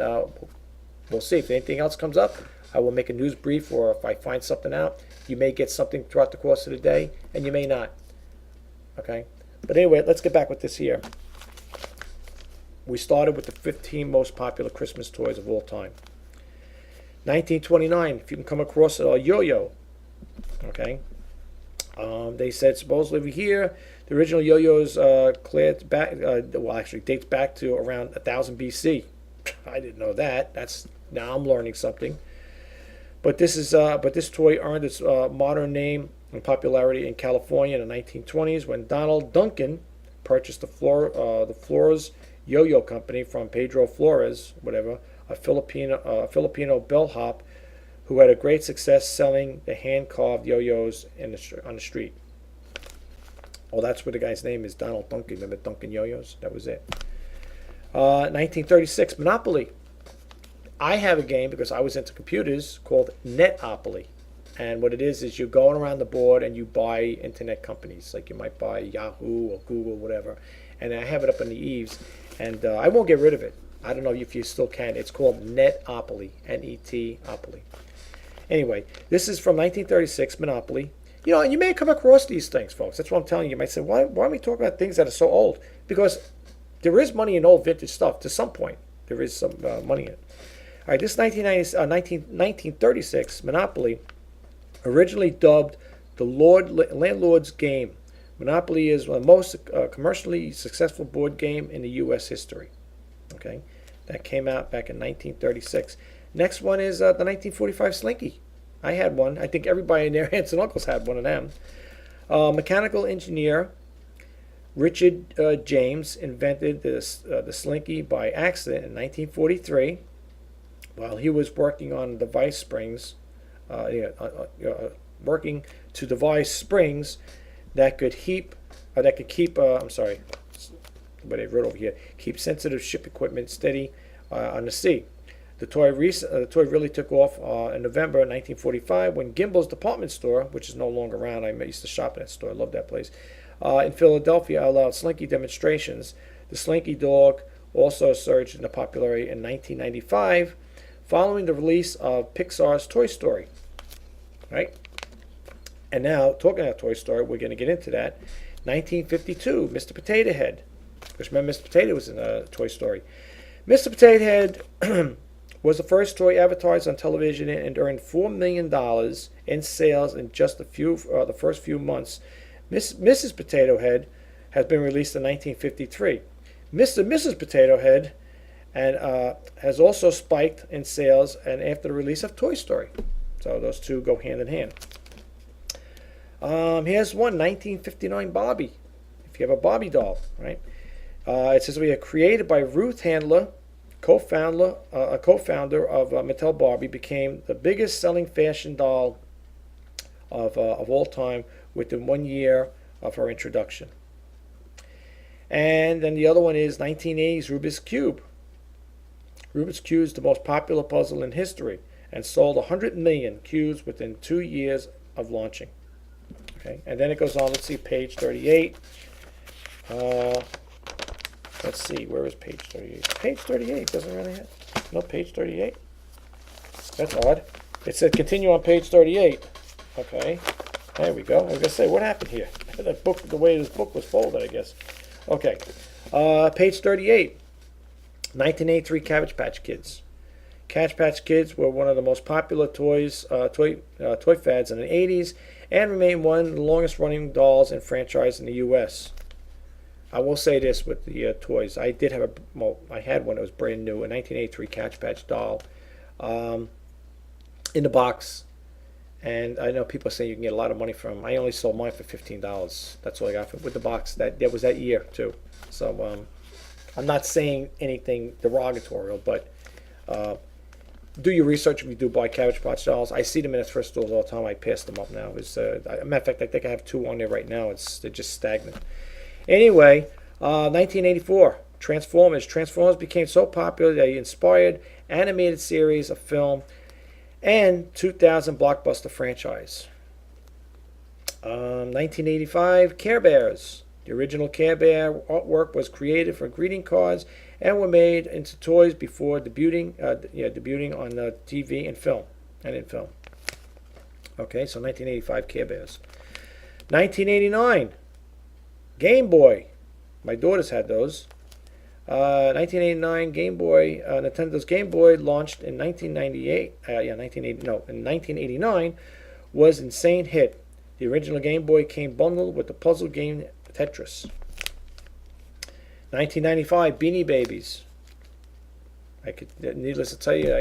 we'll see if anything else comes up. I will make a news brief, or if I find something out, you may get something throughout the course of the day, and you may not. Okay. But anyway, let's get back with this here. We started with the 15 most popular Christmas toys of all time. 1929, if you can come across a yo-yo, okay? They said supposedly over here, the original yo-yos dates back to around 1000 BC. I didn't know that. Now I'm learning something. But this toy earned its modern name and popularity in California in the 1920s when Donald Duncan purchased the Flores Yo-Yo Company from Pedro Flores, a Filipino bellhop who had a great success selling the hand-carved yo-yos on the street. Well, that's what the guy's name is, Donald Duncan. Remember Duncan Yo-Yos? That was it. 1936, Monopoly. I have a game, because I was into computers, called Netopoly. And what it is you're going around the board and you buy internet companies. Like you might buy Yahoo or Google, whatever. And I have it up on the eaves. And I won't get rid of it. I don't know if you still can. It's called Netopoly, N-E-T-opoly. Anyway, this is from 1936, Monopoly. And you may come across these things, folks. That's what I'm telling you. You might say, why are we talking about things that are so old? Because there is money in old vintage stuff. To some point, there is some money in it. All right, this 1936, Monopoly, originally dubbed the Landlord's Game. Monopoly is the most commercially successful board game in the U.S. history. Okay, that came out back in 1936. Next one is the 1945 Slinky. I had one. I think everybody in their aunts and uncles had one of them. Mechanical engineer Richard James invented the Slinky by accident in 1943 while he was working on device springs, working to devise springs that could keep what I wrote over here, keep sensitive ship equipment steady on the sea. The toy really took off in November 1945 when Gimbel's department store, which is no longer around, I used to shop at that store, I love that place, in Philadelphia allowed Slinky demonstrations. The Slinky dog also surged in popularity in 1995 following the release of Pixar's Toy Story. Right? And now, talking about Toy Story, we're going to get into that. 1952, Mr. Potato Head. Because remember, Mr. Potato was in Toy Story. Mr. Potato Head was the first toy advertised on television and earned $4 million in sales in just the first few months. Mrs. Potato Head has been released in 1953. Mr. and Mrs. Potato Head has also spiked in sales and after the release of Toy Story. So those two go hand in hand. Here's one, 1959 Barbie. If you have a Barbie doll, right? It says we are created by Ruth Handler, co-founder of Mattel. Barbie became the biggest selling fashion doll of all time within 1 year of her introduction. And then the other one is 1980's Rubik's Cube. Rubik's Cube is the most popular puzzle in history and sold 100 million cubes within 2 years of launching. Okay, and then it goes on. Let's see, page 38. Let's see, where is page 38? Page 38 doesn't really have. No, page 38. That's odd. It said continue on page 38. Okay, there we go. I was gonna say, what happened here? That book, the way this book was folded, I guess. Okay, page 38. 1983 Cabbage Patch Kids. Cabbage Patch Kids were one of the most popular toy fads in the 80s and remain one of the longest running dolls and franchise in the U.S. I will say this with the toys. I did have I had one that was brand new, a 1983 Cabbage Patch doll in the box. And I know people say you can get a lot of money from them. I only sold mine for $15. That's all I got with the box. That was that year too. So I'm not saying anything derogatory, but do your research if you do buy Cabbage Patch dolls. I see them in the thrift stores all the time. I pass them up now. As a matter of fact, I think I have two on there right now. They're just stagnant. Anyway, 1984, Transformers. Transformers became so popular that it inspired animated series, a film, and 2000 blockbuster franchise. 1985, Care Bears. The original Care Bear artwork was created for greeting cards and were made into toys before debuting on TV and film. Okay, so 1985 Care Bears. 1989, Game Boy. My daughters had those. 1989 Game Boy, Nintendo's Game Boy launched in 1989 was an insane hit. The original Game Boy came bundled with the puzzle game Tetris. 1995 Beanie Babies. Needless to tell you,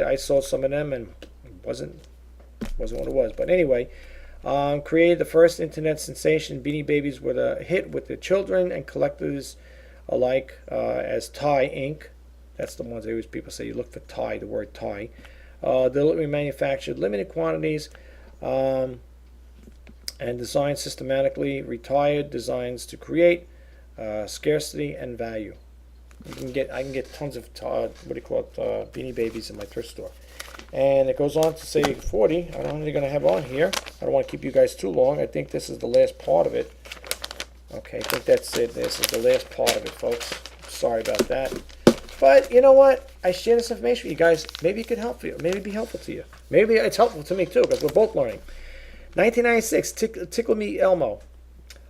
I saw some of them and it wasn't what it was. But anyway, created the first internet sensation. Beanie Babies were a hit with the children and collectors alike as Tie Inc. That's the ones people say you look for Tie, the word Tie. Deliberately manufactured limited quantities and designed systematically, retired designs to create scarcity and value. I can get tons of Beanie Babies in my thrift store. And it goes on to say 40. I don't know how many going to have on here. I don't want to keep you guys too long. I think this is the last part of it. Okay, I think that's it. This is the last part of it, folks. Sorry about that. But you know what? I share this information with you guys. Maybe it could help you. Maybe it'd be helpful to you. Maybe it's helpful to me too, because we're both learning. 1996, Tickle Me Elmo.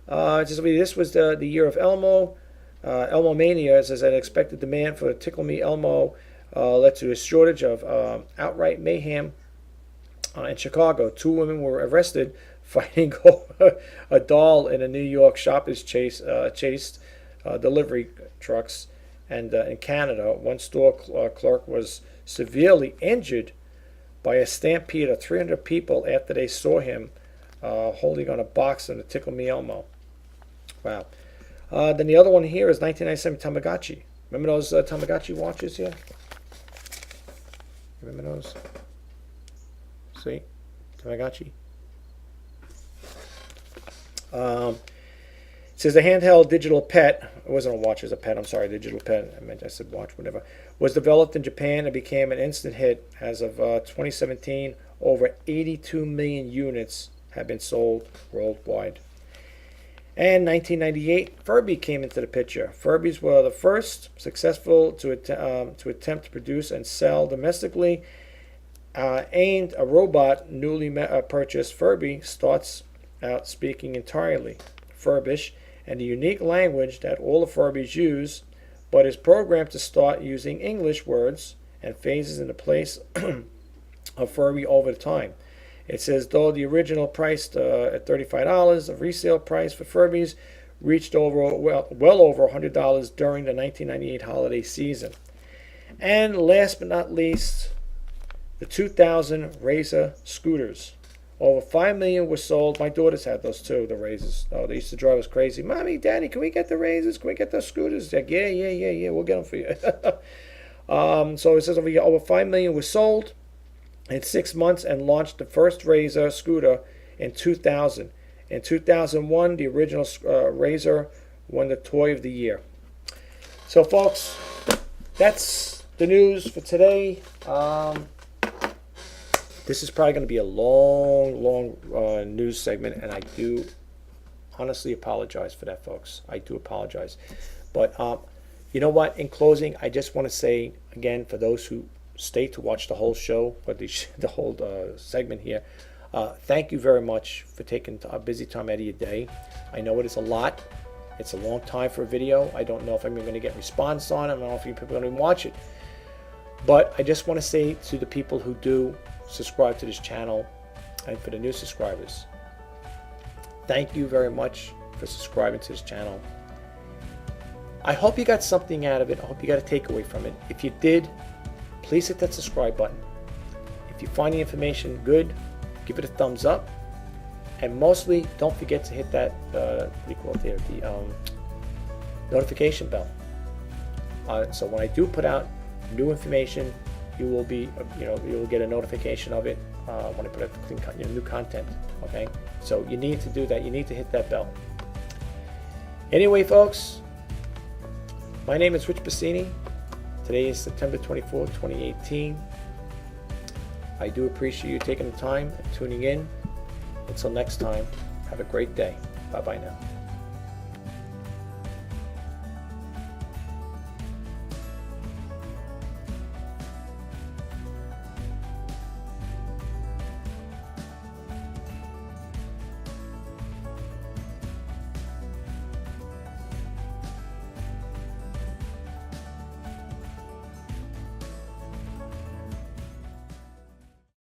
This was the year of Elmo. Elmo Mania, as an expected demand for Tickle Me Elmo led to a shortage of outright mayhem in Chicago. 2 women were arrested fighting a doll in a New York shoppers chased delivery trucks. And in Canada, one store clerk was severely injured by a stampede of 300 people after they saw him holding on a box of the Tickle Me Elmo. Wow. Then the other one here is 1997 Tamagotchi. Remember those Tamagotchi watches here? Remember those? See? Tamagotchi. It says a handheld digital pet it wasn't a watch, it was a pen, I'm sorry, digital pen, I said watch, whatever, was developed in Japan and became an instant hit. As of 2017, over 82 million units have been sold worldwide. And 1998, Furby came into the picture. Furbies were the first successful to attempt to produce and sell domestically. Aimed a robot newly purchased, Furby starts out speaking entirely Furbish and the unique language that all the Furbies use, but is programmed to start using English words and phases in the place of Furby over time. It says, though the original priced at $35, the resale price for Furbies reached well over $100 during the 1998 holiday season. And last but not least, the 2000 Razor scooters. Over 5 million were sold. My daughters had those too, the Razors. Oh, they used to drive us crazy. Mommy, Daddy, can we get the Razors? Can we get those scooters? Like, yeah, we'll get them for you. So it says over here, over 5 million were sold in 6 months and launched the first Razor scooter in 2000. In 2001, the original Razor won the Toy of the Year. So, folks, that's the news for today. This is probably going to be a long news segment, and I do honestly apologize for that, folks. I do apologize. But you know what? In closing, I just want to say, again, for those who stay to watch the whole show, or the whole segment here, thank you very much for taking a busy time out of your day. I know it is a lot. It's a long time for a video. I don't know if I'm going to get response on it. I don't know if you people are going to watch it. But I just want to say to the people who do subscribe to this channel, and for the new subscribers, thank you very much for subscribing to this channel. I hope you got something out of it. I hope you got a takeaway from it. If you did, please hit that subscribe button. If you find the information good, give it a thumbs up, and mostly don't forget to hit that what do you call it there, the notification bell. So when I do put out new information, you will be, you will get a notification of it when I put out new content. Okay, so you need to do that. You need to hit that bell. Anyway, folks, my name is Rich Pasini. Today is September 24, 2018. I do appreciate you taking the time and tuning in. Until next time, have a great day. Bye-bye now.